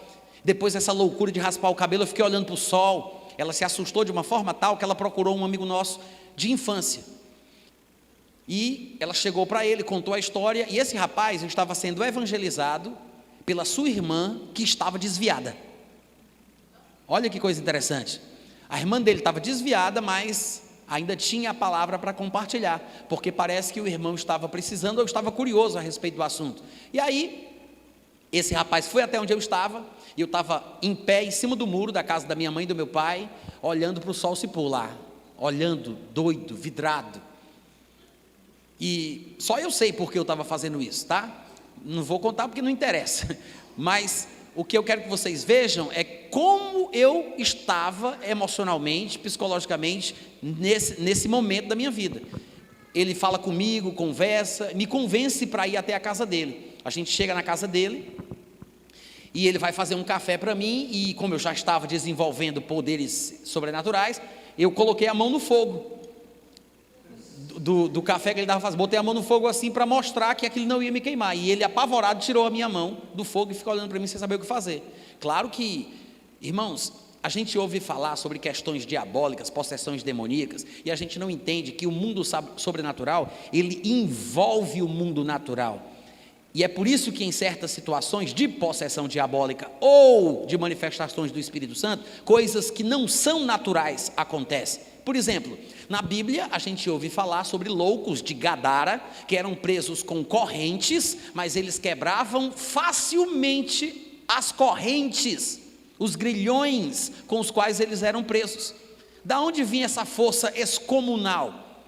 depois dessa loucura de raspar o cabelo, eu fiquei olhando para o sol, ela se assustou de uma forma tal, que ela procurou um amigo nosso de infância, e ela chegou para ele, contou a história, e esse rapaz estava sendo evangelizado pela sua irmã, que estava desviada, Olha que coisa interessante. A irmã dele estava desviada, mas ainda tinha a palavra para compartilhar, porque parece que o irmão estava precisando ou estava curioso a respeito do assunto. E aí, esse rapaz foi até onde eu estava, e eu estava em pé em cima do muro da casa da minha mãe e do meu pai, olhando para o sol se pôr lá, olhando, doido, vidrado. E só eu sei porque eu estava fazendo isso, tá? Não vou contar porque não interessa, mas o que eu quero que vocês vejam é como eu estava emocionalmente, psicologicamente, nesse momento da minha vida. Ele fala comigo, conversa, me convence para ir até a casa dele. A gente chega na casa dele, e ele vai fazer um café para mim, e como eu já estava desenvolvendo poderes sobrenaturais, eu coloquei a mão no fogo do café que ele estava fazendo, botei a mão no fogo assim para mostrar que aquilo não ia me queimar, e ele apavorado tirou a minha mão do fogo e ficou olhando para mim sem saber o que fazer. Claro que, irmãos, a gente ouve falar sobre questões diabólicas, possessões demoníacas, e a gente não entende que o mundo sobrenatural, ele envolve o mundo natural. E é por isso que em certas situações de possessão diabólica ou de manifestações do Espírito Santo, coisas que não são naturais acontecem. Por exemplo, na Bíblia a gente ouve falar sobre loucos de Gadara, que eram presos com correntes, mas eles quebravam facilmente as correntes, os grilhões com os quais eles eram presos. Da onde vinha essa força excomunal?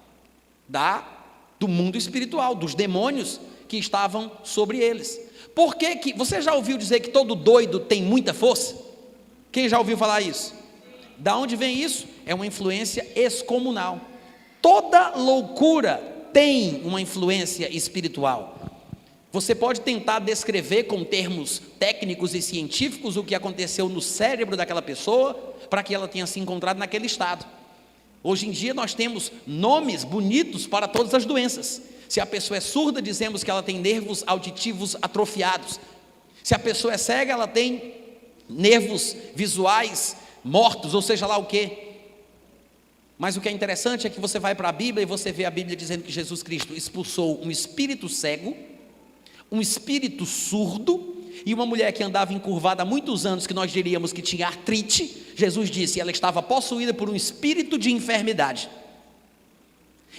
Do mundo espiritual, dos demônios que estavam sobre eles. Por que você já ouviu dizer que todo doido tem muita força? Quem já ouviu falar isso? Da onde vem isso? É uma influência excomunal. Toda loucura tem uma influência espiritual. Você pode tentar descrever com termos técnicos e científicos o que aconteceu no cérebro daquela pessoa para que ela tenha se encontrado naquele estado. Hoje em dia nós temos nomes bonitos para todas as doenças. Se a pessoa é surda, dizemos que ela tem nervos auditivos atrofiados. Se a pessoa é cega, ela tem nervos visuais mortos, ou seja lá o quê. Mas o que é interessante é que você vai para a Bíblia e você vê a Bíblia dizendo que Jesus Cristo expulsou um espírito cego, um espírito surdo, e uma mulher que andava encurvada há muitos anos, que nós diríamos que tinha artrite. Jesus disse, ela estava possuída por um espírito de enfermidade.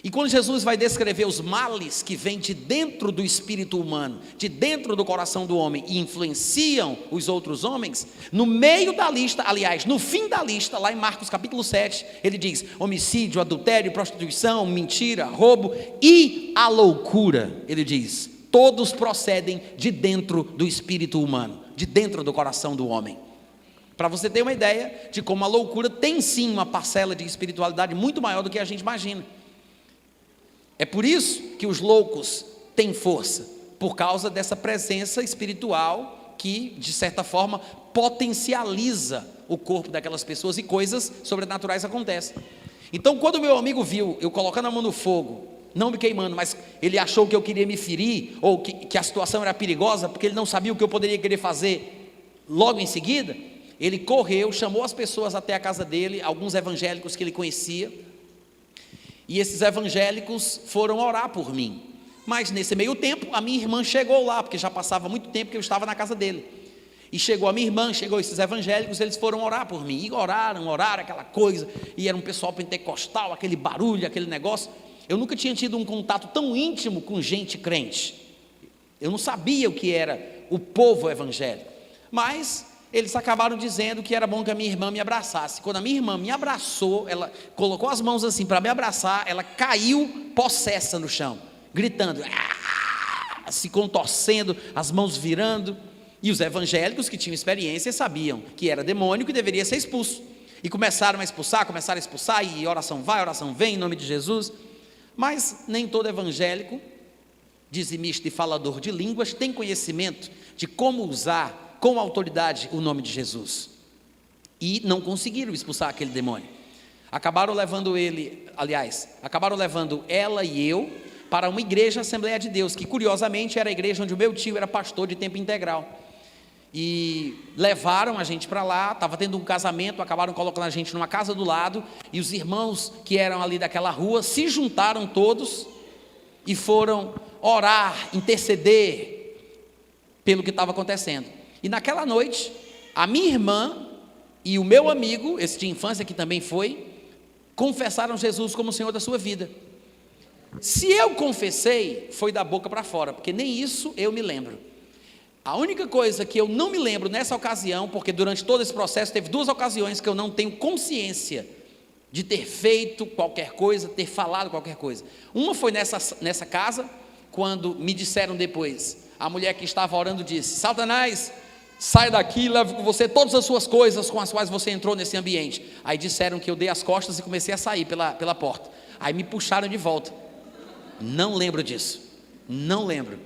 E quando Jesus vai descrever os males que vêm de dentro do espírito humano, de dentro do coração do homem, e influenciam os outros homens, no meio da lista, aliás, no fim da lista, lá em Marcos capítulo 7, ele diz, homicídio, adultério, prostituição, mentira, roubo e a loucura, ele diz, todos procedem de dentro do espírito humano, de dentro do coração do homem. Para você ter uma ideia de como a loucura tem sim uma parcela de espiritualidade muito maior do que a gente imagina. É por isso que os loucos têm força, por causa dessa presença espiritual que, de certa forma, potencializa o corpo daquelas pessoas e coisas sobrenaturais acontecem. Então, quando o meu amigo viu eu colocando a mão no fogo, não me queimando, mas ele achou que eu queria me ferir, ou que a situação era perigosa, porque ele não sabia o que eu poderia querer fazer logo em seguida, ele correu, chamou as pessoas até a casa dele, alguns evangélicos que ele conhecia, e esses evangélicos foram orar por mim. Mas nesse meio tempo, a minha irmã chegou lá, porque já passava muito tempo que eu estava na casa dele. E chegou a minha irmã, chegou esses evangélicos, eles foram orar por mim. E oraram, aquela coisa. E era um pessoal pentecostal, aquele barulho, aquele negócio. Eu nunca tinha tido um contato tão íntimo com gente crente. Eu não sabia o que era o povo evangélico. Mas eles acabaram dizendo que era bom que a minha irmã me abraçasse. Quando a minha irmã me abraçou, ela colocou as mãos assim para me abraçar, ela caiu possessa no chão, gritando, se contorcendo, as mãos virando. E os evangélicos que tinham experiência sabiam que era demônio que deveria ser expulso. E começaram a expulsar, e oração vai, oração vem, em nome de Jesus. Mas nem todo evangélico, dizimista e falador de línguas, tem conhecimento de como usar com autoridade o nome de Jesus, e não conseguiram expulsar aquele demônio. Acabaram levando ela e eu para uma igreja Assembleia de Deus, que curiosamente era a igreja onde o meu tio era pastor de tempo integral, e levaram a gente para lá. Estava tendo um casamento, acabaram colocando a gente numa casa do lado, e os irmãos que eram ali daquela rua se juntaram todos e foram orar, interceder pelo que estava acontecendo. E naquela noite, a minha irmã e o meu amigo, esse de infância que também foi, confessaram Jesus como o Senhor da sua vida. Se eu confessei, foi da boca para fora, porque nem isso eu me lembro. A única coisa que eu não me lembro nessa ocasião, porque durante todo esse processo teve 2 ocasiões que eu não tenho consciência de ter feito qualquer coisa, ter falado qualquer coisa. Uma foi nessa casa, quando me disseram depois, a mulher que estava orando disse: Satanás, sai daqui e leva com você todas as suas coisas com as quais você entrou nesse ambiente. Aí disseram que eu dei as costas e comecei a sair pela porta. Aí me puxaram de volta. Não lembro disso, não lembro.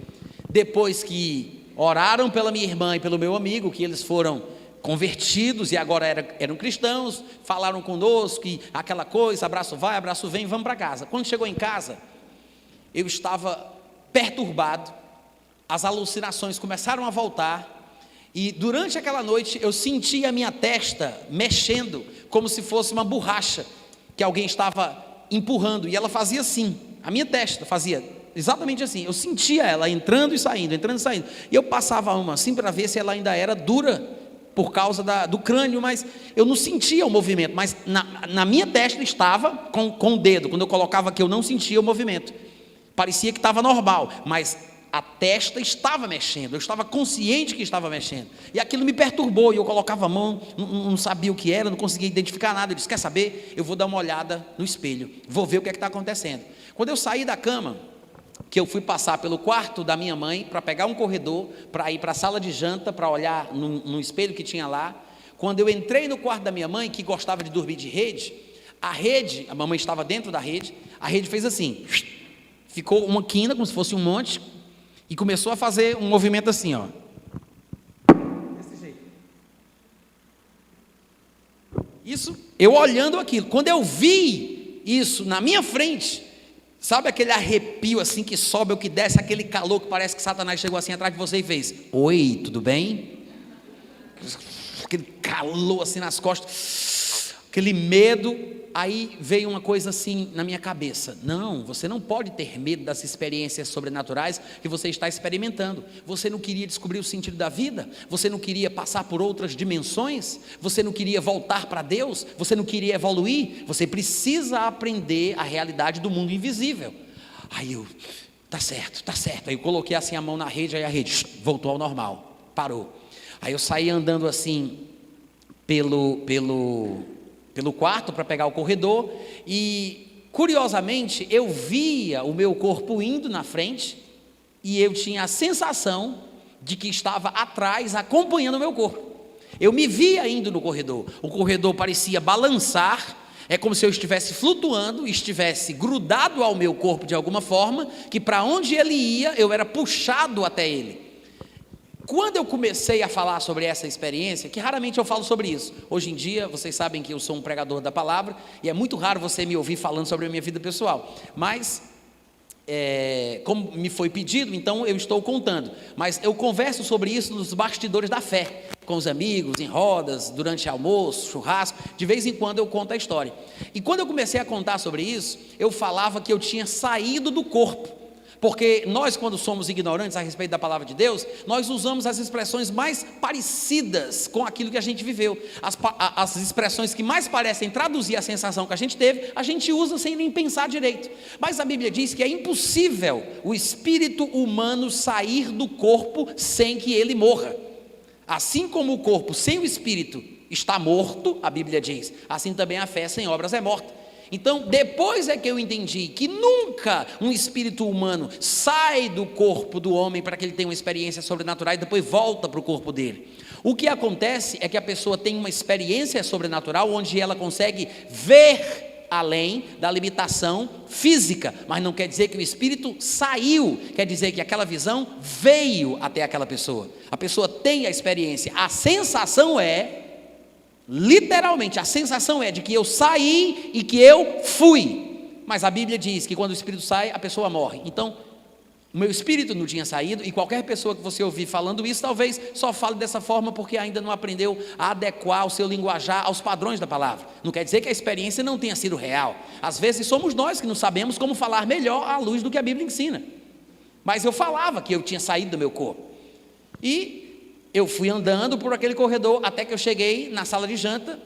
Depois que oraram pela minha irmã e pelo meu amigo, que eles foram convertidos e agora eram cristãos, falaram conosco, e aquela coisa, abraço vai, abraço vem, vamos para casa. Quando chegou em casa, eu estava perturbado, as alucinações começaram a voltar, e durante aquela noite eu senti a minha testa mexendo, como se fosse uma borracha, que alguém estava empurrando, e ela fazia assim, a minha testa fazia exatamente assim, eu sentia ela entrando e saindo, e eu passava uma assim para ver se ela ainda era dura, por causa do crânio, mas eu não sentia o movimento, mas na minha testa estava com o dedo, quando eu colocava aqui eu não sentia o movimento, parecia que estava normal, mas a testa estava mexendo, eu estava consciente que estava mexendo, e aquilo me perturbou, e eu colocava a mão, não sabia o que era, não conseguia identificar nada. Eu disse: quer saber, eu vou dar uma olhada no espelho, vou ver o que é que está acontecendo. Quando eu saí da cama, que eu fui passar pelo quarto da minha mãe, para pegar um corredor, para ir para a sala de janta, para olhar no espelho que tinha lá, quando eu entrei no quarto da minha mãe, que gostava de dormir de rede, a mamãe estava dentro da rede, a rede fez assim, ficou uma quina, como se fosse um monte, e começou a fazer um movimento assim, ó, desse jeito. Isso, eu olhando aquilo, quando eu vi isso na minha frente, sabe aquele arrepio assim que sobe ou que desce, aquele calor que parece que Satanás chegou assim atrás de você e fez: oi, tudo bem? Aquele calor assim nas costas, aquele medo. Aí veio uma coisa assim na minha cabeça: não, você não pode ter medo das experiências sobrenaturais que você está experimentando. Você não queria descobrir o sentido da vida? Você não queria passar por outras dimensões? Você não queria voltar para Deus? Você não queria evoluir? Você precisa aprender a realidade do mundo invisível. Aí eu, tá certo. Aí eu coloquei assim a mão na rede, aí a rede voltou ao normal, parou. Aí eu saí andando assim pelo quarto para pegar o corredor, e curiosamente eu via o meu corpo indo na frente, e eu tinha a sensação de que estava atrás acompanhando o meu corpo. Eu me via indo no corredor, o corredor parecia balançar, é como se eu estivesse flutuando, estivesse grudado ao meu corpo de alguma forma, que para onde ele ia eu era puxado até ele. Quando eu comecei a falar sobre essa experiência, que raramente eu falo sobre isso, hoje em dia vocês sabem que eu sou um pregador da palavra, e é muito raro você me ouvir falando sobre a minha vida pessoal, mas como me foi pedido, então eu estou contando, mas eu converso sobre isso nos bastidores da fé, com os amigos, em rodas, durante almoço, churrasco, de vez em quando eu conto a história. E quando eu comecei a contar sobre isso, eu falava que eu tinha saído do corpo, porque nós, quando somos ignorantes a respeito da palavra de Deus, nós usamos as expressões mais parecidas com aquilo que a gente viveu, as expressões que mais parecem traduzir a sensação que a gente teve, a gente usa sem nem pensar direito. Mas a Bíblia diz que é impossível o espírito humano sair do corpo sem que ele morra. Assim como o corpo sem o espírito está morto, a Bíblia diz, assim também a fé sem obras é morta. Então, depois é que eu entendi que nunca um espírito humano sai do corpo do homem para que ele tenha uma experiência sobrenatural e depois volta para o corpo dele. O que acontece é que a pessoa tem uma experiência sobrenatural onde ela consegue ver além da limitação física, mas não quer dizer que o espírito saiu, quer dizer que aquela visão veio até aquela pessoa. A pessoa tem a experiência, a sensação literalmente, a sensação é de que eu saí e que eu fui, mas a Bíblia diz que quando o espírito sai, a pessoa morre. Então, o meu espírito não tinha saído, e qualquer pessoa que você ouvir falando isso, talvez só fale dessa forma porque ainda não aprendeu a adequar o seu linguajar aos padrões da palavra. Não quer dizer que a experiência não tenha sido real. Às vezes somos nós que não sabemos como falar melhor à luz do que a Bíblia ensina. Mas eu falava que eu tinha saído do meu corpo. E Eu fui andando por aquele corredor até que eu cheguei na sala de janta,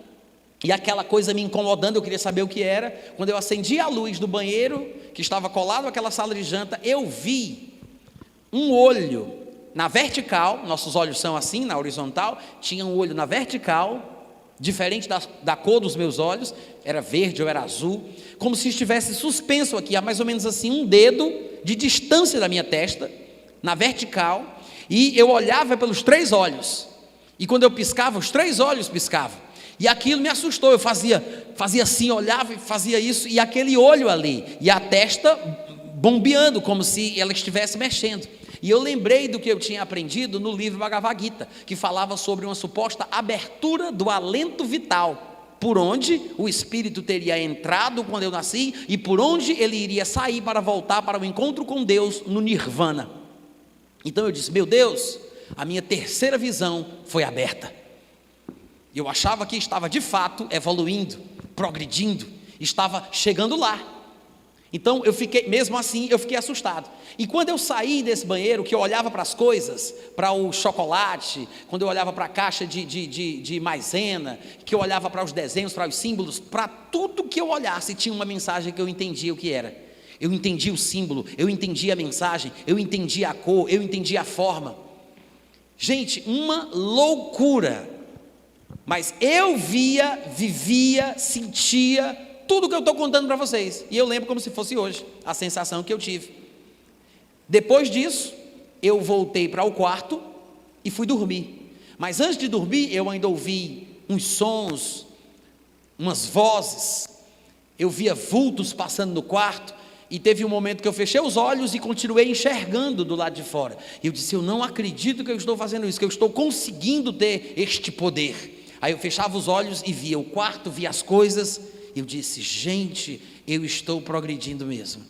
e aquela coisa me incomodando, eu queria saber o que era. Quando eu acendi a luz do banheiro, que estava colado àquela sala de janta, eu vi um olho na vertical, nossos olhos são assim, na horizontal, tinha um olho na vertical, diferente da cor dos meus olhos, era verde ou era azul, como se estivesse suspenso aqui, a mais ou menos assim, um dedo de distância da minha testa, na vertical, e eu olhava pelos 3 olhos, e quando eu piscava, os 3 olhos piscavam, e aquilo me assustou. Eu fazia assim, olhava e fazia isso, e aquele olho ali, e a testa bombeando, como se ela estivesse mexendo. E eu lembrei do que eu tinha aprendido no livro Bhagavad Gita, que falava sobre uma suposta abertura do alento vital, por onde o espírito teria entrado quando eu nasci, e por onde ele iria sair para voltar para o encontro com Deus no Nirvana. Então eu disse, meu Deus, a minha terceira visão foi aberta. Eu achava que estava de fato evoluindo, progredindo, estava chegando lá. Então eu fiquei, mesmo assim, eu fiquei assustado. E quando eu saí desse banheiro, que eu olhava para as coisas, para o chocolate, quando eu olhava para a caixa de maisena, que eu olhava para os desenhos, para os símbolos, para tudo que eu olhasse, tinha uma mensagem que eu entendia o que era. Eu entendi o símbolo, eu entendi a mensagem, eu entendi a cor, eu entendi a forma. Gente, uma loucura. Mas eu via, vivia, sentia tudo que eu estou contando para vocês, e eu lembro como se fosse hoje, a sensação que eu tive. Depois disso, eu voltei para o quarto e fui dormir, mas antes de dormir, eu ainda ouvi uns sons, umas vozes, eu via vultos passando no quarto, e teve um momento que eu fechei os olhos e continuei enxergando do lado de fora, e eu disse, eu não acredito que eu estou fazendo isso, que eu estou conseguindo ter este poder. Aí eu fechava os olhos e via o quarto, via as coisas, e eu disse, gente, eu estou progredindo mesmo.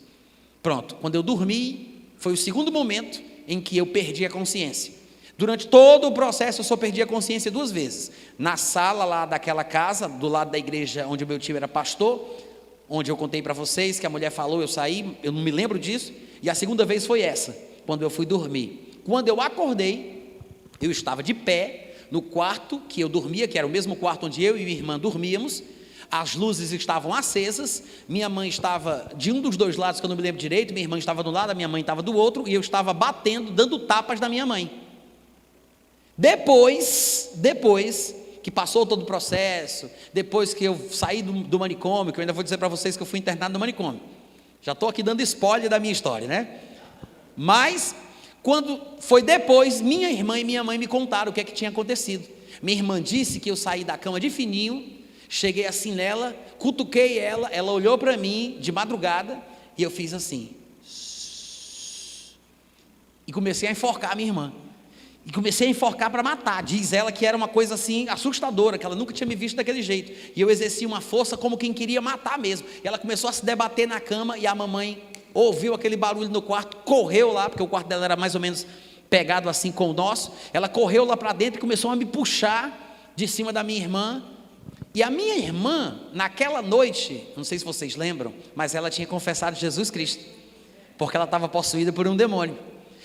Pronto, quando eu dormi, foi o segundo momento em que eu perdi a consciência. Durante todo o processo eu só perdi a consciência 2 vezes. Na sala lá daquela casa, do lado da igreja onde o meu tio era pastor, onde eu contei para vocês que a mulher falou, eu saí, eu não me lembro disso. E a segunda vez foi essa, quando eu fui dormir. Quando eu acordei, eu estava de pé, no quarto que eu dormia, que era o mesmo quarto onde eu e minha irmã dormíamos, as luzes estavam acesas, minha mãe estava de um dos 2 lados, que eu não me lembro direito, minha irmã estava de um lado, a minha mãe estava do outro, e eu estava batendo, dando tapas na minha mãe. Depois que passou todo o processo, depois que eu saí do manicômio, que eu ainda vou dizer para vocês que eu fui internado no manicômio, já estou aqui dando spoiler da minha história, né? Mas quando foi depois, minha irmã e minha mãe me contaram o que é que tinha acontecido. Minha irmã disse que eu saí da cama de fininho, cheguei assim nela, cutuquei ela, ela olhou para mim de madrugada, e eu fiz assim, e comecei a enforcar a minha irmã, e comecei a enforcar para matar. Diz ela que era uma coisa assim assustadora, que ela nunca tinha me visto daquele jeito, e eu exerci uma força como quem queria matar mesmo. E ela começou a se debater na cama, e a mamãe ouviu aquele barulho no quarto, correu lá, porque o quarto dela era mais ou menos pegado assim com o nosso, ela correu lá para dentro e começou a me puxar de cima da minha irmã. E a minha irmã, naquela noite, não sei se vocês lembram, mas ela tinha confessado Jesus Cristo, porque ela estava possuída por um demônio.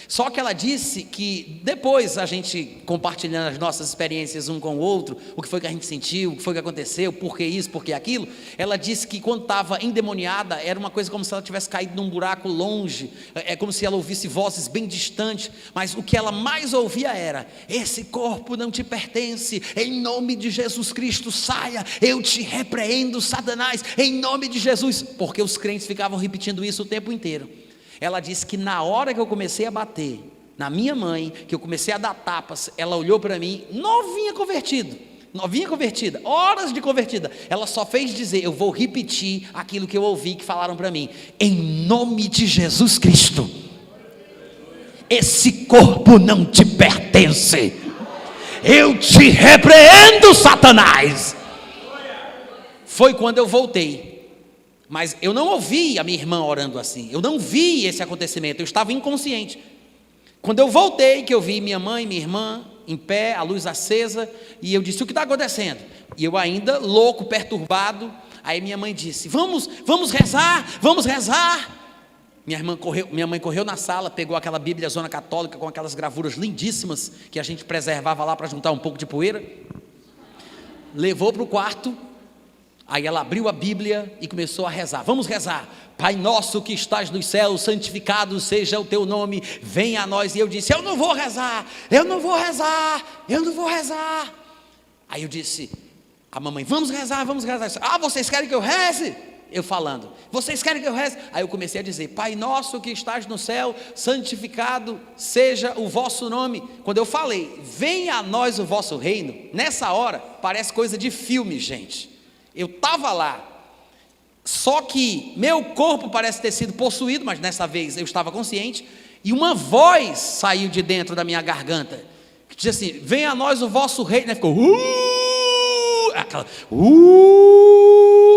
Só que ela disse que depois, a gente compartilhando as nossas experiências um com o outro, o que foi que a gente sentiu, o que foi que aconteceu, por que isso, por que aquilo, ela disse que quando estava endemoniada, era uma coisa como se ela tivesse caído num buraco longe, é como se ela ouvisse vozes bem distantes, mas o que ela mais ouvia era, esse corpo não te pertence, em nome de Jesus Cristo, saia, eu te repreendo, Satanás, em nome de Jesus, porque os crentes ficavam repetindo isso o tempo inteiro. Ela disse que na hora que eu comecei a bater na minha mãe, que eu comecei a dar tapas, ela olhou para mim, novinha convertida, horas de convertida, ela só fez dizer, eu vou repetir aquilo que eu ouvi que falaram para mim, em nome de Jesus Cristo, esse corpo não te pertence, eu te repreendo, Satanás. Foi quando eu voltei. Mas eu não ouvi a minha irmã orando assim, eu não vi esse acontecimento, eu estava inconsciente. Quando eu voltei, que eu vi minha mãe e minha irmã em pé, a luz acesa, e eu disse, o que está acontecendo? E eu ainda louco, perturbado, aí minha mãe disse, vamos rezar. Minha mãe correu na sala, pegou aquela Bíblia Zona Católica com aquelas gravuras lindíssimas que a gente preservava lá para juntar um pouco de poeira, levou para o quarto. Aí ela abriu a Bíblia e começou a rezar. Vamos rezar. Pai nosso que estás nos céus, santificado seja o teu nome, venha a nós. E eu disse, eu não vou rezar. Aí eu disse, a mamãe, vamos rezar. Ah, vocês querem que eu reze? Eu falando, vocês querem que eu reze? Aí eu comecei a dizer, Pai nosso que estás no céu, santificado seja o vosso nome. Quando eu falei, venha a nós o vosso reino, nessa hora, parece coisa de filme, gente. Eu estava lá, só que meu corpo parece ter sido possuído, mas nessa vez eu estava consciente, e uma voz saiu de dentro da minha garganta, que dizia assim, venha a nós o vosso reino, né? Ficou,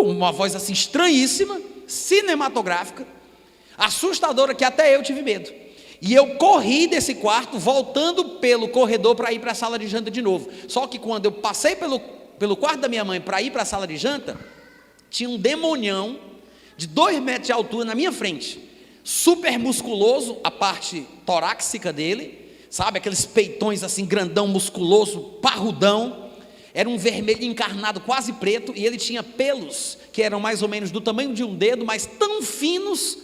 uma voz assim estranhíssima, cinematográfica, assustadora, que até eu tive medo. E eu corri desse quarto, voltando pelo corredor para ir para a sala de janta de novo. Só que quando eu passei pelo quarto da minha mãe para ir para a sala de janta, tinha um demonião de 2 metros de altura na minha frente, super musculoso, a parte torácica dele, sabe, aqueles peitões assim, grandão, musculoso, parrudão. Era um vermelho encarnado, quase preto, e ele tinha pelos que eram mais ou menos do tamanho de um dedo, mas tão finos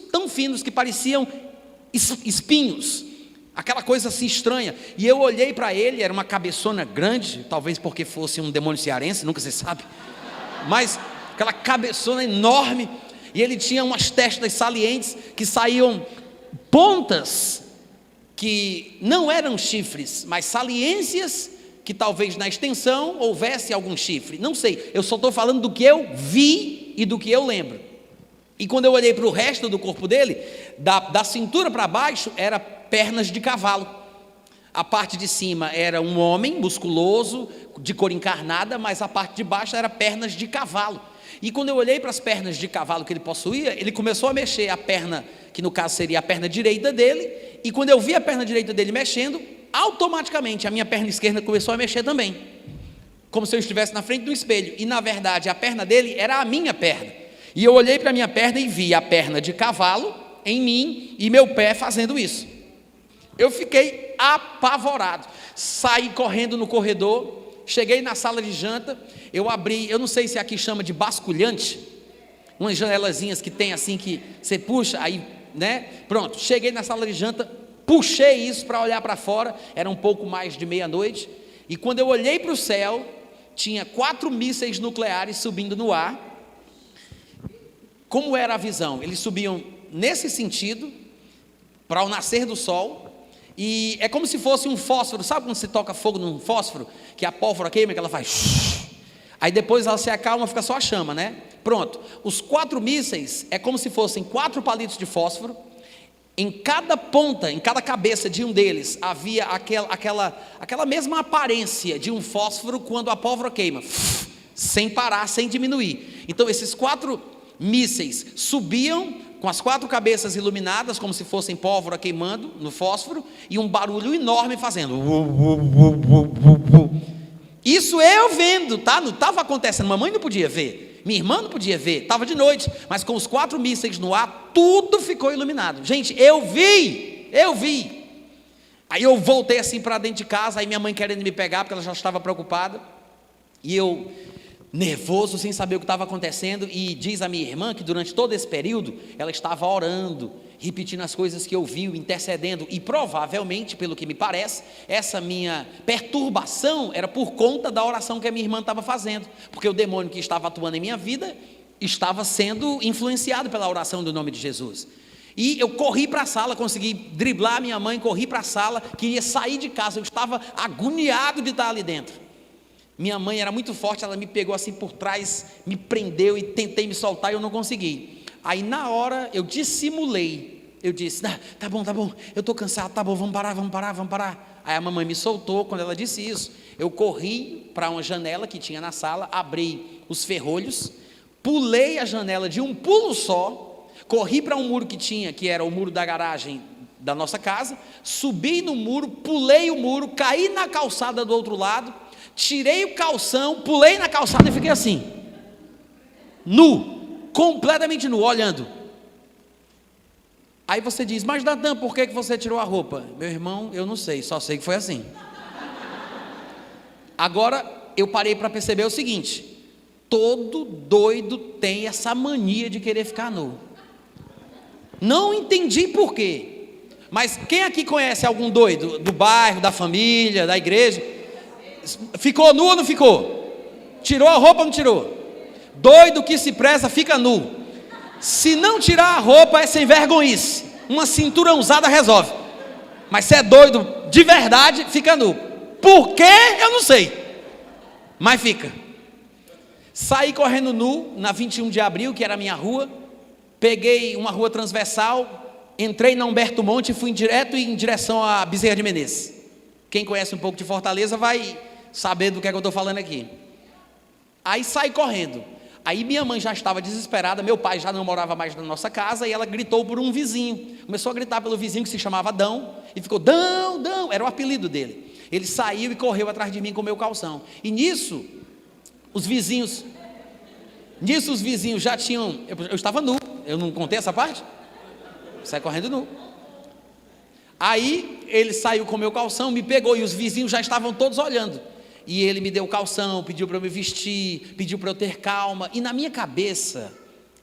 que pareciam espinhos, aquela coisa assim estranha. E eu olhei para ele, era uma cabeçona grande, talvez porque fosse um demônio cearense, nunca se sabe, mas aquela cabeçona enorme, e ele tinha umas testas salientes que saíam pontas que não eram chifres, mas saliências que talvez na extensão houvesse algum chifre, não sei, eu só estou falando do que eu vi e do que eu lembro. E quando eu olhei para o resto do corpo dele, da cintura para baixo, era pernas de cavalo, a parte de cima era um homem musculoso, de cor encarnada, mas a parte de baixo era pernas de cavalo. E quando eu olhei para as pernas de cavalo que ele possuía, ele começou a mexer a perna, que no caso seria a perna direita dele, e quando eu vi a perna direita dele mexendo, automaticamente a minha perna esquerda começou a mexer também, como se eu estivesse na frente do espelho, e na verdade a perna dele era a minha perna, e eu olhei para a minha perna e vi a perna de cavalo em mim, e meu pé fazendo isso. Eu fiquei apavorado, saí correndo no corredor, cheguei na sala de janta, eu abri, eu não sei se aqui chama de basculhante, umas janelazinhas que tem assim, que você puxa, aí, né, pronto, cheguei na sala de janta, puxei isso para olhar para fora, era um pouco mais de meia-noite, e quando eu olhei para o céu, tinha 4 mísseis nucleares subindo no ar. Como era a visão? Eles subiam nesse sentido, para o nascer do sol, e é como se fosse um fósforo, sabe quando você toca fogo num fósforo, que a pólvora queima, que ela faz, aí depois ela se acalma, fica só a chama, né? Pronto, os 4 mísseis, é como se fossem 4 palitos de fósforo. Em cada ponta, em cada cabeça de um deles, havia aquela mesma aparência de um fósforo quando a pólvora queima, sem parar, sem diminuir. Então esses 4 mísseis subiam com as 4 cabeças iluminadas, como se fossem pólvora queimando no fósforo, e um barulho enorme fazendo. Isso eu vendo, tá? Não estava acontecendo, mamãe não podia ver. Minha irmã não podia ver, estava de noite, mas com os 4 mísseis no ar, tudo ficou iluminado. Gente, eu vi. Aí eu voltei assim para dentro de casa, aí minha mãe querendo me pegar, porque ela já estava preocupada, e eu nervoso, sem saber o que estava acontecendo, e diz a minha irmã que durante todo esse período, ela estava orando, repetindo as coisas que ouviu, intercedendo, e provavelmente, pelo que me parece, essa minha perturbação era por conta da oração que a minha irmã estava fazendo, porque o demônio que estava atuando em minha vida, estava sendo influenciado pela oração do nome de Jesus. E eu corri para a sala, consegui driblar a minha mãe, corri para a sala, queria sair de casa, eu estava agoniado de estar ali dentro. Minha mãe era muito forte, ela me pegou assim por trás, me prendeu e tentei me soltar e eu não consegui. Aí na hora eu dissimulei, eu disse, tá bom, eu estou cansado, tá bom, vamos parar. Aí a mamãe me soltou. Quando ela disse isso, eu corri para uma janela que tinha na sala, abri os ferrolhos, pulei a janela de um pulo só, corri para um muro que tinha, que era o muro da garagem da nossa casa, subi no muro, pulei o muro, caí na calçada do outro lado, tirei o calção, pulei na calçada e fiquei assim, nu, completamente nu, olhando. Aí você diz, mas Natan, por que você tirou a roupa? Meu irmão, eu não sei, só sei que foi assim. Agora, eu parei para perceber o seguinte: todo doido tem essa mania de querer ficar nu. Não entendi por quê, mas quem aqui conhece algum doido do bairro, da família, da igreja? Ficou nu ou não ficou? Tirou a roupa ou não tirou? Doido que se preza fica nu. Se não tirar a roupa é sem vergonhice, uma cintura usada resolve. Mas se é doido de verdade, fica nu. Por quê? Eu não sei, mas fica. Saí correndo nu na 21 de abril, que era a minha rua. Peguei uma rua transversal, entrei na Humberto Monte e fui direto em direção a Bezerra de Menezes. Quem conhece um pouco de Fortaleza vai saber do que é que eu estou falando aqui. Aí saí correndo. Aí minha mãe já estava desesperada, meu pai já não morava mais na nossa casa, e ela gritou por um vizinho. Começou a gritar pelo vizinho que se chamava Dão, e ficou Dão, Dão, era o apelido dele. Ele saiu e correu atrás de mim com o meu calção. E nisso, os vizinhos já tinham, eu estava nu, eu não contei essa parte? Saí correndo nu. Aí ele saiu com o meu calção, me pegou, e os vizinhos já estavam todos olhando. E ele me deu o calção, pediu para eu me vestir, pediu para eu ter calma. E na minha cabeça,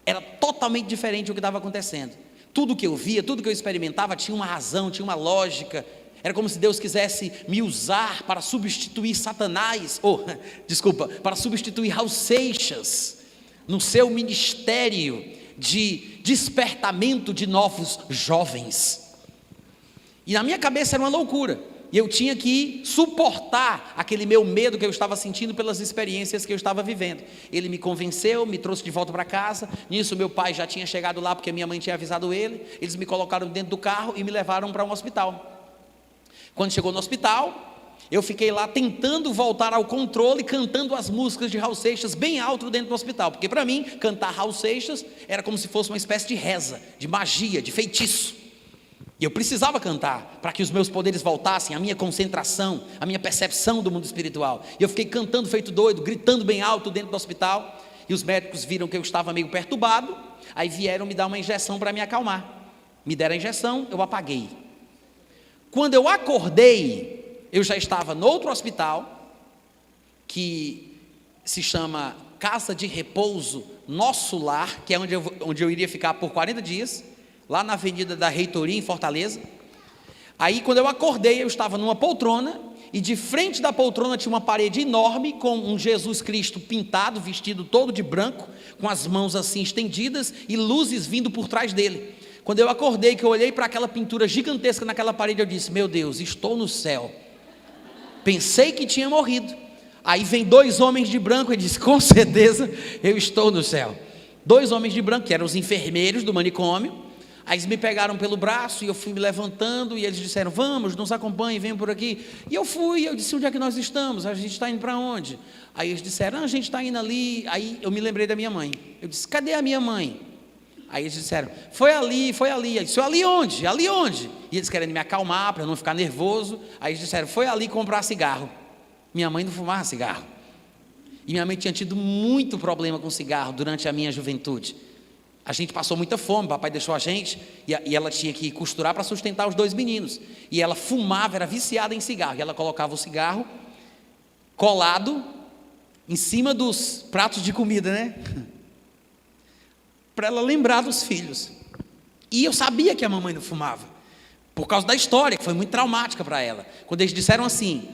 era totalmente diferente do que estava acontecendo. Tudo que eu via, tudo que eu experimentava, tinha uma razão, tinha uma lógica. Era como se Deus quisesse me usar para substituir Satanás, para substituir Raul Seixas, no seu ministério de despertamento de novos jovens. E na minha cabeça era uma loucura. E eu tinha que suportar aquele meu medo que eu estava sentindo pelas experiências que eu estava vivendo. Ele me convenceu, me trouxe de volta para casa. Nisso meu pai já tinha chegado lá, porque minha mãe tinha avisado ele. Eles me colocaram dentro do carro e me levaram para um hospital. Quando chegou no hospital, eu fiquei lá tentando voltar ao controle, cantando as músicas de Raul Seixas bem alto dentro do hospital. Porque para mim, cantar Raul Seixas era como se fosse uma espécie de reza, de magia, de feitiço. E eu precisava cantar, para que os meus poderes voltassem, a minha concentração, a minha percepção do mundo espiritual. E eu fiquei cantando feito doido, gritando bem alto dentro do hospital. E os médicos viram que eu estava meio perturbado. Aí vieram me dar uma injeção para me acalmar. Me deram a injeção, eu apaguei. Quando eu acordei, eu já estava no outro hospital, que se chama Casa de Repouso Nosso Lar, que é onde eu iria ficar por 40 dias, lá na Avenida da Reitoria, em Fortaleza. Aí quando eu acordei, eu estava numa poltrona, e de frente da poltrona tinha uma parede enorme, com um Jesus Cristo pintado, vestido todo de branco, com as mãos assim estendidas, e luzes vindo por trás dele. Quando eu acordei, que eu olhei para aquela pintura gigantesca naquela parede, eu disse, meu Deus, estou no céu. Pensei que tinha morrido. Aí vem dois homens de branco, e disse, com certeza, eu estou no céu. Dois homens de branco, que eram os enfermeiros do manicômio. Aí eles me pegaram pelo braço e eu fui me levantando, e eles disseram, vamos, nos acompanhem, venham por aqui. E eu fui, eu disse, onde é que nós estamos? A gente está indo para onde? Aí eles disseram, a gente está indo ali. Aí eu me lembrei da minha mãe. Eu disse, cadê a minha mãe? Aí eles disseram, foi ali. Eu disse, ali onde? Ali onde? E eles querendo me acalmar, para não ficar nervoso. Aí eles disseram, foi ali comprar cigarro. Minha mãe não fumava cigarro. E minha mãe tinha tido muito problema com cigarro durante a minha juventude. A gente passou muita fome, papai deixou a gente, e ela tinha que costurar para sustentar os dois meninos. E ela fumava, era viciada em cigarro. E ela colocava o cigarro colado em cima dos pratos de comida, né? Para ela lembrar dos filhos. E eu sabia que a mamãe não fumava, por causa da história, que foi muito traumática para ela. Quando eles disseram assim,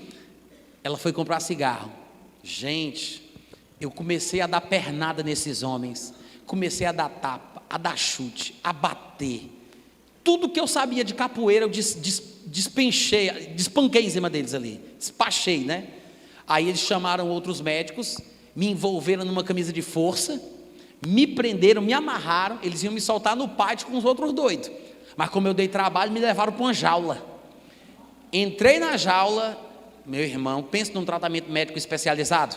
ela foi comprar cigarro. Gente, eu comecei a dar pernada nesses homens. Comecei a dar tapa, a dar chute, a bater. Tudo que eu sabia de capoeira, eu despanquei em cima deles ali. Despachei, né? Aí eles chamaram outros médicos, me envolveram numa camisa de força, me prenderam, me amarraram. Eles iam me soltar no pátio com os outros doidos. Mas como eu dei trabalho, me levaram para uma jaula. Entrei na jaula, meu irmão, pensa num tratamento médico especializado.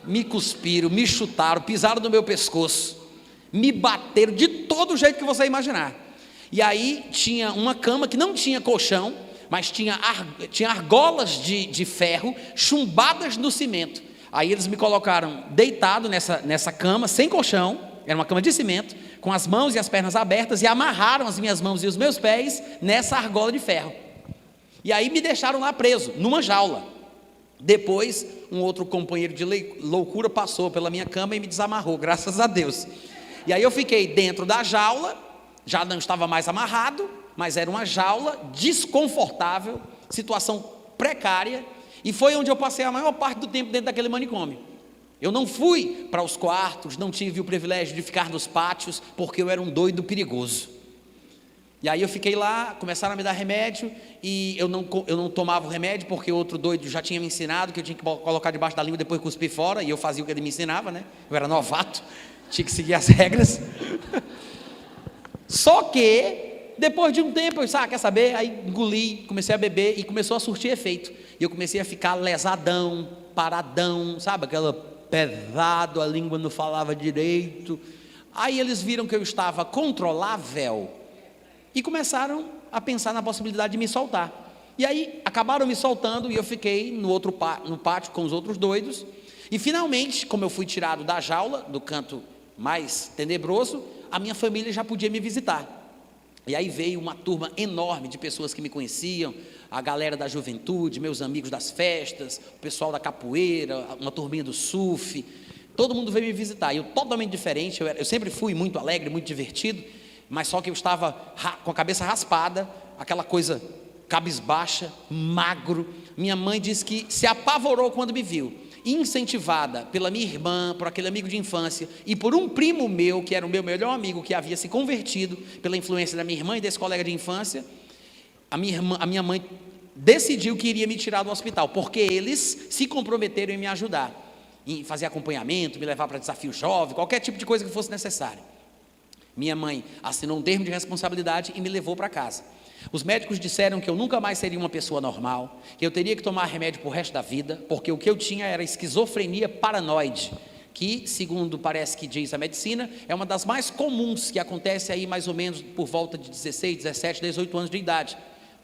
Me cuspiram, me chutaram, pisaram no meu pescoço. Me bateram de todo jeito que você imaginar. E aí tinha uma cama que não tinha colchão, mas tinha argolas de ferro chumbadas no cimento. Aí eles me colocaram deitado nessa cama, sem colchão, era uma cama de cimento, com as mãos e as pernas abertas, e amarraram as minhas mãos e os meus pés nessa argola de ferro. E aí me deixaram lá preso, numa jaula. Depois, um outro companheiro de loucura passou pela minha cama e me desamarrou, graças a Deus. E aí eu fiquei dentro da jaula, já não estava mais amarrado, mas era uma jaula desconfortável, situação precária, e foi onde eu passei a maior parte do tempo dentro daquele manicômio. Eu não fui para os quartos, não tive o privilégio de ficar nos pátios, porque eu era um doido perigoso. E aí eu fiquei lá, começaram a me dar remédio, e eu não tomava o remédio, porque outro doido já tinha me ensinado, que eu tinha que colocar debaixo da língua e depois cuspir fora, e eu fazia o que ele me ensinava, né? Eu era novato, tinha que seguir as regras. Só que, depois de um tempo, eu disse, quer saber? Aí engoli, comecei a beber, e começou a surtir efeito. E eu comecei a ficar lesadão, paradão, sabe? Aquela pesado, a língua não falava direito. Aí eles viram que eu estava controlável, e começaram a pensar na possibilidade de me soltar. E aí acabaram me soltando, e eu fiquei no pátio com os outros doidos. E finalmente, como eu fui tirado da jaula, do canto mais tenebroso, a minha família já podia me visitar. E aí veio uma turma enorme de pessoas que me conheciam, a galera da juventude, meus amigos das festas, o pessoal da capoeira, uma turminha do surf, todo mundo veio me visitar. E eu totalmente diferente, eu sempre fui muito alegre, muito divertido, mas só que eu estava com a cabeça raspada, aquela coisa cabisbaixa, magro. Minha mãe disse que se apavorou quando me viu, incentivada pela minha irmã, por aquele amigo de infância, e por um primo meu, que era o meu melhor amigo, que havia se convertido pela influência da minha irmã e desse colega de infância. A minha mãe decidiu que iria me tirar do hospital, porque eles se comprometeram em me ajudar, em fazer acompanhamento, me levar para desafio jovem, qualquer tipo de coisa que fosse necessária. Minha mãe assinou um termo de responsabilidade e me levou para casa. Os médicos disseram que eu nunca mais seria uma pessoa normal, que eu teria que tomar remédio para o resto da vida, porque o que eu tinha era esquizofrenia paranoide, que, segundo parece que diz a medicina, é uma das mais comuns, que acontece aí mais ou menos por volta de 16, 17, 18 anos de idade,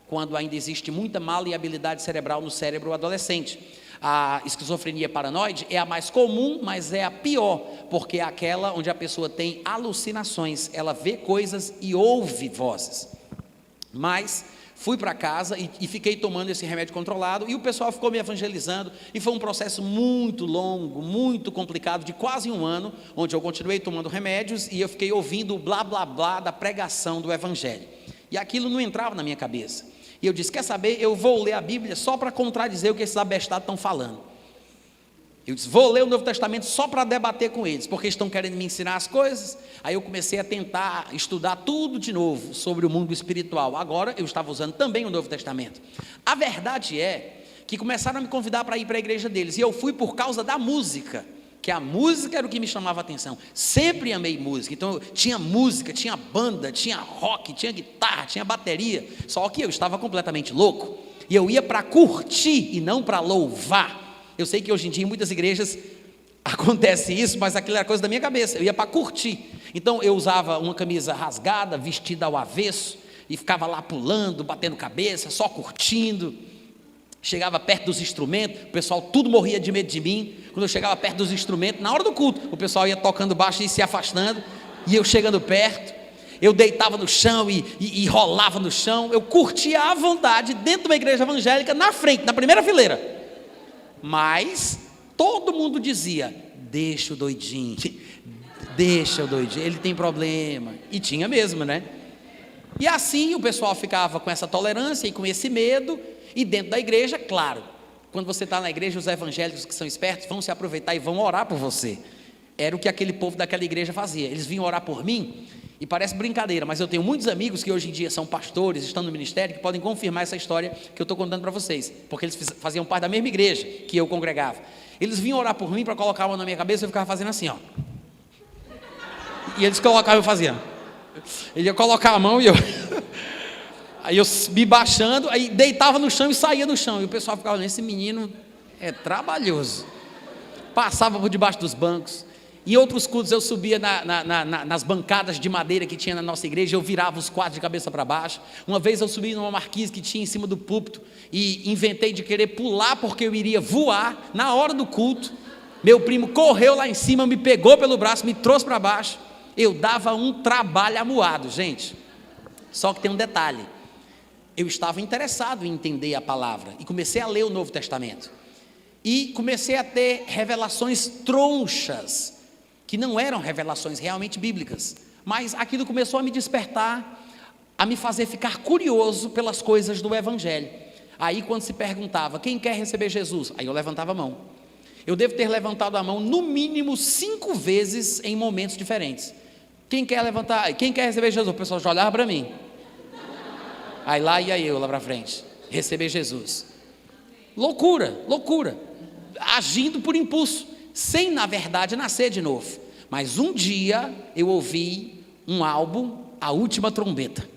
quando ainda existe muita maleabilidade cerebral no cérebro adolescente. A esquizofrenia paranoide é a mais comum, mas é a pior, porque é aquela onde a pessoa tem alucinações, ela vê coisas e ouve vozes. Mas fui para casa e fiquei tomando esse remédio controlado, e o pessoal ficou me evangelizando, e foi um processo muito longo, muito complicado, de quase um ano, onde eu continuei tomando remédios, e eu fiquei ouvindo o blá blá blá da pregação do evangelho, e aquilo não entrava na minha cabeça. E eu disse, quer saber, eu vou ler a Bíblia só para contradizer o que esses abestados estão falando. Eu disse, vou ler o Novo Testamento só para debater com eles, porque estão querendo me ensinar as coisas. Aí eu comecei a tentar estudar tudo de novo sobre o mundo espiritual. Agora eu estava usando também o Novo Testamento. A verdade é que começaram a me convidar para ir para a igreja deles, e eu fui por causa da música, que a música era o que me chamava a atenção. Sempre amei música, então tinha música, tinha banda, tinha rock, tinha guitarra, tinha bateria, só que eu estava completamente louco, e eu ia para curtir e não para louvar. Eu sei que hoje em dia em muitas igrejas acontece isso, mas aquilo era coisa da minha cabeça, eu ia para curtir. Então eu usava uma camisa rasgada, vestida ao avesso, e ficava lá pulando, batendo cabeça, só curtindo. Chegava perto dos instrumentos, o pessoal tudo morria de medo de mim. Quando eu chegava perto dos instrumentos, na hora do culto, o pessoal ia tocando baixo e se afastando, e eu chegando perto, eu deitava no chão e rolava no chão. Eu curtia à vontade dentro de uma igreja evangélica, na frente, na primeira fileira. Mas todo mundo dizia, deixa o doidinho, ele tem problema. E tinha mesmo, né? E assim o pessoal ficava com essa tolerância e com esse medo. E dentro da igreja, claro, quando você está na igreja, os evangélicos que são espertos vão se aproveitar e vão orar por você. Era o que aquele povo daquela igreja fazia. Eles vinham orar por mim, e parece brincadeira, mas eu tenho muitos amigos que hoje em dia são pastores, estão no ministério, que podem confirmar essa história que eu estou contando para vocês, porque eles faziam parte da mesma igreja que eu congregava. Eles vinham orar por mim para colocar a mão na minha cabeça, eu ficava fazendo assim, ó. E eles colocavam, eu fazia. Ele ia colocar a mão e eu... Aí eu me baixando, aí deitava no chão e saía no chão. E o pessoal ficava olhando, esse menino é trabalhoso. Passava por debaixo dos bancos. Em outros cultos eu subia nas bancadas de madeira que tinha na nossa igreja, eu virava os quadros de cabeça para baixo. Uma vez eu subi numa marquise que tinha em cima do púlpito e inventei de querer pular porque eu iria voar na hora do culto. Meu primo correu lá em cima, me pegou pelo braço, me trouxe para baixo. Eu dava um trabalho amuado, gente. Só que tem um detalhe. Eu estava interessado em entender a palavra e comecei a ler o Novo Testamento. E comecei a ter revelações tronchas, que não eram revelações realmente bíblicas. Mas aquilo começou a me despertar, a me fazer ficar curioso pelas coisas do Evangelho. Aí quando se perguntava, quem quer receber Jesus? Aí eu levantava a mão. Eu devo ter levantado a mão no mínimo 5 vezes em momentos diferentes. Quem quer receber Jesus? O pessoal já olhava para mim. Aí lá ia eu lá para frente, receber Jesus. Loucura, loucura, agindo por impulso, sem na verdade nascer de novo. Mas um dia eu ouvi um álbum, A Última Trombeta.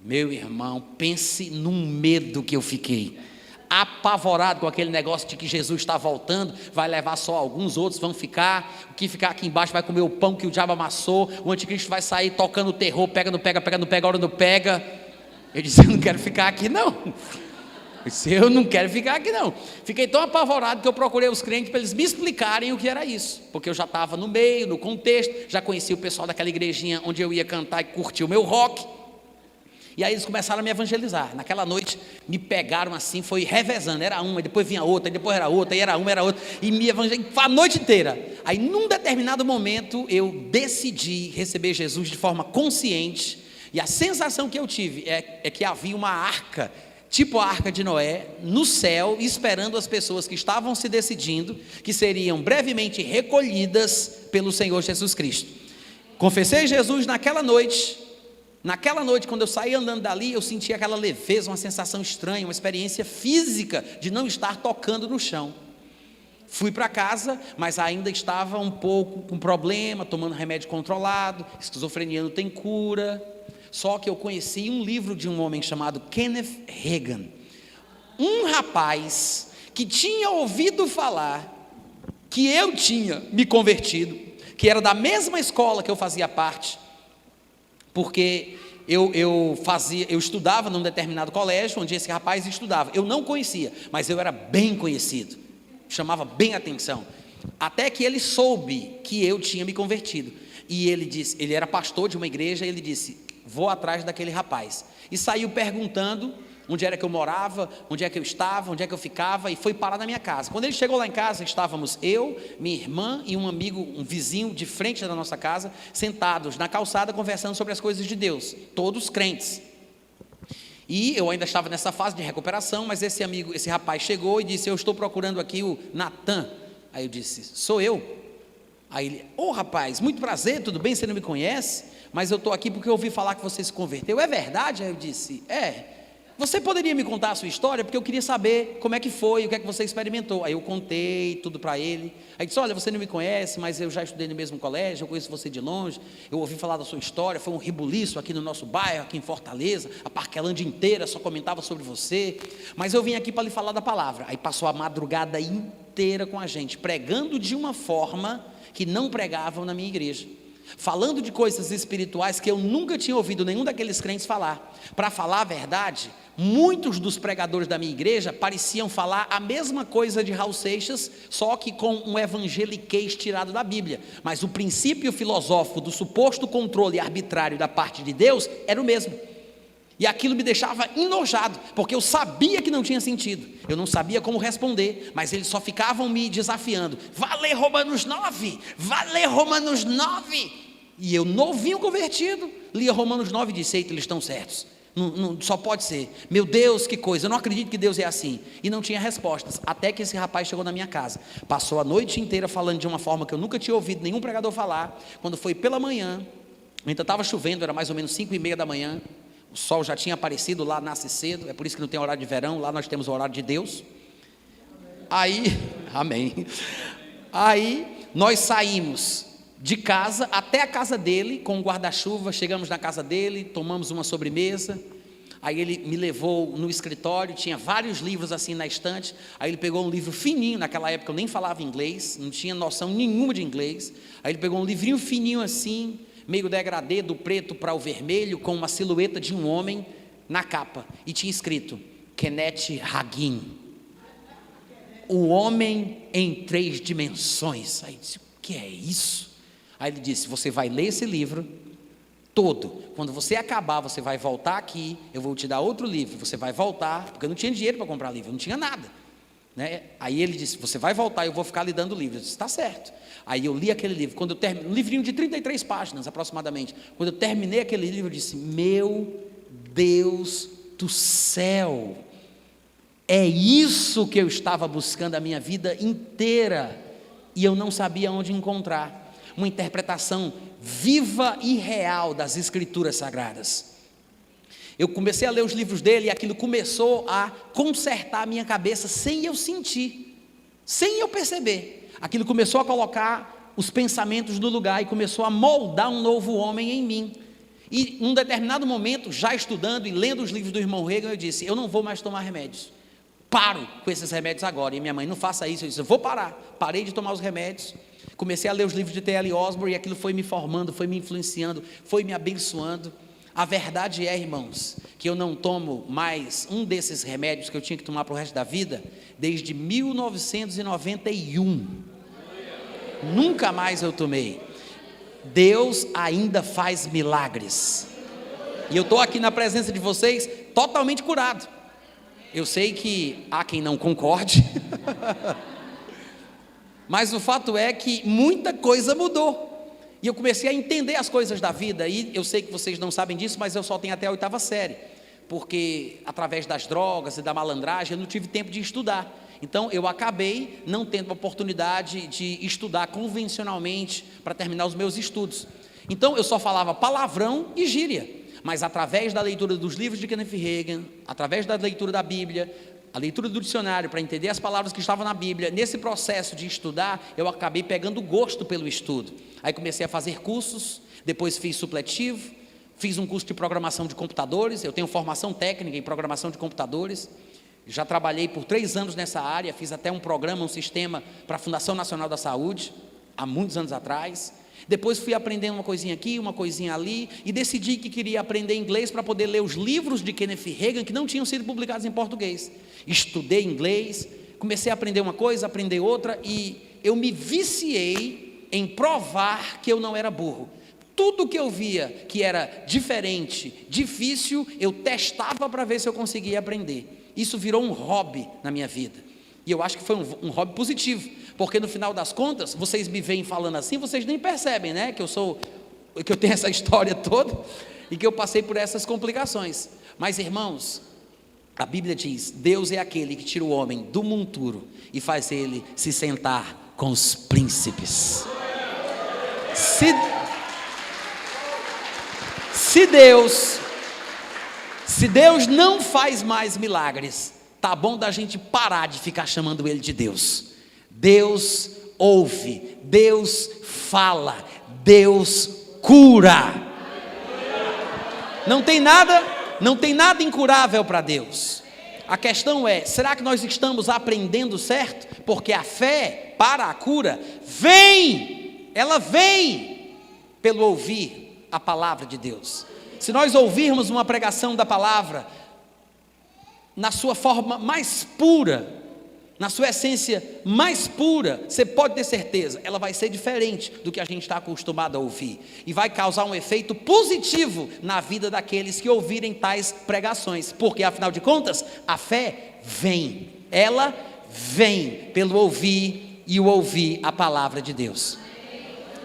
Meu irmão, pense num medo que eu fiquei, apavorado com aquele negócio de que Jesus está voltando, vai levar só alguns, outros vão ficar, o que ficar aqui embaixo vai comer o pão que o diabo amassou, o anticristo vai sair tocando terror, pega, não pega, pega, não pega, hora não pega. Eu disse, eu não quero ficar aqui não. Eu não quero ficar aqui não. Fiquei tão apavorado que eu procurei os crentes para eles me explicarem o que era isso, porque eu já estava no meio, no contexto, já conhecia o pessoal daquela igrejinha onde eu ia cantar e curtir o meu rock. E aí eles começaram a me evangelizar. Naquela noite me pegaram assim, foi revezando, era uma, depois vinha outra, depois era outra, e era uma, era outra, e me evangelizaram a noite inteira. Aí num determinado momento eu decidi receber Jesus de forma consciente, e a sensação que eu tive é que havia uma arca, tipo a arca de Noé, no céu, esperando as pessoas que estavam se decidindo, que seriam brevemente recolhidas pelo Senhor Jesus Cristo. Confessei Jesus naquela noite, quando eu saí andando dali, eu senti aquela leveza, uma sensação estranha, uma experiência física de não estar tocando no chão. Fui para casa, mas ainda estava um pouco com problema, tomando remédio controlado, esquizofrenia não tem cura. Só que eu conheci um livro de um homem chamado Kenneth Hagin, um rapaz que tinha ouvido falar que eu tinha me convertido, que era da mesma escola que eu fazia parte, porque eu estudava num determinado colégio onde esse rapaz estudava. Eu não conhecia, mas eu era bem conhecido, chamava bem a atenção, até que ele soube que eu tinha me convertido. E ele disse, ele era pastor de uma igreja, e ele disse, vou atrás daquele rapaz, e saiu perguntando onde era que eu morava, onde é que eu estava, onde é que eu ficava, e foi parar na minha casa. Quando ele chegou lá em casa, estávamos eu, minha irmã e um amigo, um vizinho de frente da nossa casa, sentados na calçada conversando sobre as coisas de Deus, todos crentes. E eu ainda estava nessa fase de recuperação, mas esse rapaz chegou e disse, eu estou procurando aqui o Natan. Aí eu disse, sou eu. Aí ele, rapaz, muito prazer, tudo bem, você não me conhece? Mas eu estou aqui porque eu ouvi falar que você se converteu, é verdade? Aí eu disse, você poderia me contar a sua história? Porque eu queria saber como é que foi, o que é que você experimentou. Aí eu contei tudo para ele. Aí disse, olha, você não me conhece, mas eu já estudei no mesmo colégio, eu conheço você de longe, eu ouvi falar da sua história, foi um rebuliço aqui no nosso bairro, aqui em Fortaleza, a Parquelândia inteira só comentava sobre você, mas eu vim aqui para lhe falar da palavra. Aí passou a madrugada inteira com a gente, pregando de uma forma que não pregavam na minha igreja, falando de coisas espirituais que eu nunca tinha ouvido nenhum daqueles crentes falar. Para falar a verdade, muitos dos pregadores da minha igreja pareciam falar a mesma coisa de Raul Seixas, só que com um evangeliquez tirado da Bíblia, mas o princípio filosófico do suposto controle arbitrário da parte de Deus era o mesmo. E aquilo me deixava enojado, porque eu sabia que não tinha sentido, eu não sabia como responder, mas eles só ficavam me desafiando, vai ler Romanos 9, vai ler Romanos 9, e eu novinho convertido, lia Romanos 9 e disse, eita, eles estão certos, não, só pode ser, meu Deus, que coisa, eu não acredito que Deus é assim, e não tinha respostas, até que esse rapaz chegou na minha casa, passou a noite inteira falando de uma forma que eu nunca tinha ouvido nenhum pregador falar. Quando foi pela manhã, ainda estava chovendo, era mais ou menos 5:30 da manhã, o sol já tinha aparecido, lá nasce cedo, é por isso que não tem horário de verão, lá nós temos o horário de Deus. Aí, amém. Aí nós saímos de casa até a casa dele com um guarda-chuva, chegamos na casa dele, tomamos uma sobremesa, aí ele me levou no escritório, tinha vários livros assim na estante, aí ele pegou um livro fininho, naquela época eu nem falava inglês, não tinha noção nenhuma de inglês, aí ele pegou um livrinho fininho assim, meio degradê, do preto para o vermelho, com uma silhueta de um homem na capa, e tinha escrito, Kenneth Hagin, o homem em 3 dimensões. Aí eu disse, o que é isso? Aí ele disse: você vai ler esse livro todo, quando você acabar, você vai voltar aqui, eu vou te dar outro livro, você vai voltar, porque eu não tinha dinheiro para comprar livro, eu não tinha nada, né? Aí ele disse: você vai voltar, eu vou ficar lhe dando livro. Eu disse: está certo. Aí eu li aquele livro, quando eu terminei, um livrinho de 33 páginas aproximadamente, quando eu terminei aquele livro, eu disse: meu Deus do céu, é isso que eu estava buscando a minha vida inteira, e eu não sabia onde encontrar uma interpretação viva e real das Escrituras Sagradas. Eu comecei a ler os livros dele, e aquilo começou a consertar a minha cabeça, sem eu sentir, sem eu perceber. Aquilo começou a colocar os pensamentos no lugar, e começou a moldar um novo homem em mim. E em um determinado momento, já estudando e lendo os livros do irmão Reagan, eu disse: eu não vou mais tomar remédios, paro com esses remédios agora. E minha mãe: não faça isso. Eu disse: eu vou parar. Parei de tomar os remédios, comecei a ler os livros de T.L. Osborne, e aquilo foi me formando, foi me influenciando, foi me abençoando. A verdade é, irmãos, que eu não tomo mais um desses remédios que eu tinha que tomar para o resto da vida, desde 1991, nunca mais eu tomei. Deus ainda faz milagres, e eu estou aqui na presença de vocês, totalmente curado. Eu sei que há quem não concorde, mas o fato é que muita coisa mudou, e eu comecei a entender as coisas da vida. E eu sei que vocês não sabem disso, mas eu só tenho até a 8ª série, porque através das drogas e da malandragem eu não tive tempo de estudar. Então eu acabei não tendo a oportunidade de estudar convencionalmente para terminar os meus estudos. Então eu só falava palavrão e gíria, mas através da leitura dos livros de Kenneth Reagan, através da leitura da Bíblia, a leitura do dicionário para entender as palavras que estavam na Bíblia, nesse processo de estudar, eu acabei pegando gosto pelo estudo. Aí comecei a fazer cursos, depois fiz supletivo, fiz um curso de programação de computadores. Eu tenho formação técnica em programação de computadores, já trabalhei por 3 anos nessa área, fiz até um programa, um sistema para a Fundação Nacional da Saúde, há muitos anos atrás. Depois fui aprendendo uma coisinha aqui, uma coisinha ali, e decidi que queria aprender inglês para poder ler os livros de Kenneth Reagan que não tinham sido publicados em português. Estudei inglês, comecei a aprender uma coisa, aprender outra, e eu me viciei em provar que eu não era burro. Tudo que eu via que era diferente, difícil, eu testava para ver se eu conseguia aprender. Isso virou um hobby na minha vida, e eu acho que foi um hobby positivo, porque no final das contas, vocês me veem falando assim, vocês nem percebem, né, que eu tenho essa história toda, e que eu passei por essas complicações. Mas, irmãos, a Bíblia diz: Deus é aquele que tira o homem do monturo e faz ele se sentar com os príncipes. Se Deus não faz mais milagres, tá bom da gente parar de ficar chamando ele de Deus. Deus ouve, Deus fala, Deus cura. Não tem nada incurável para Deus. A questão é: será que nós estamos aprendendo certo? Porque a fé para a cura ela vem pelo ouvir a palavra de Deus. Se nós ouvirmos uma pregação da palavra na sua forma mais pura, na sua essência mais pura, você pode ter certeza, ela vai ser diferente do que a gente está acostumado a ouvir, e vai causar um efeito positivo na vida daqueles que ouvirem tais pregações, porque afinal de contas, a fé ela vem pelo ouvir, e o ouvir a palavra de Deus.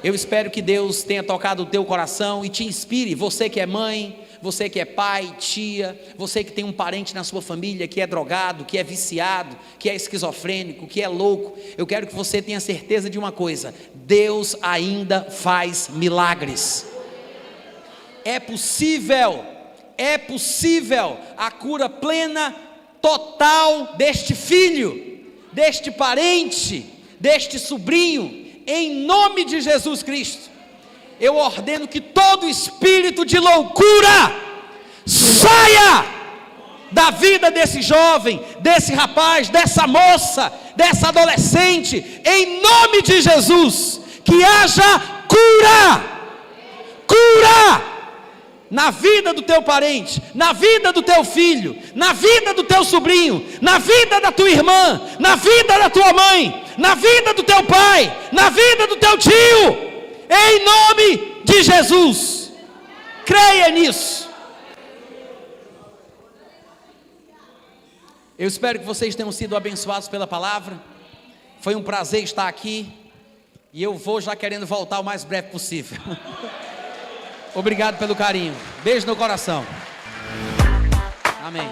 Eu espero que Deus tenha tocado o teu coração e te inspire, você que é mãe, você que é pai, tia, você que tem um parente na sua família que é drogado, que é viciado, que é esquizofrênico, que é louco. Eu quero que você tenha certeza de uma coisa: Deus ainda faz milagres. É possível a cura plena, total deste filho, deste parente, deste sobrinho, em nome de Jesus Cristo. Eu ordeno que todo espírito de loucura saia da vida desse jovem, desse rapaz, dessa moça, dessa adolescente, em nome de Jesus. Que haja cura na vida do teu parente, na vida do teu filho, na vida do teu sobrinho, na vida da tua irmã, na vida da tua mãe, na vida do teu pai, na vida do teu tio. em nome de Jesus. Creia nisso. Eu espero que vocês tenham sido abençoados pela palavra. Foi um prazer estar aqui. E eu vou já querendo voltar o mais breve possível. Obrigado pelo carinho. Beijo no coração. Amém.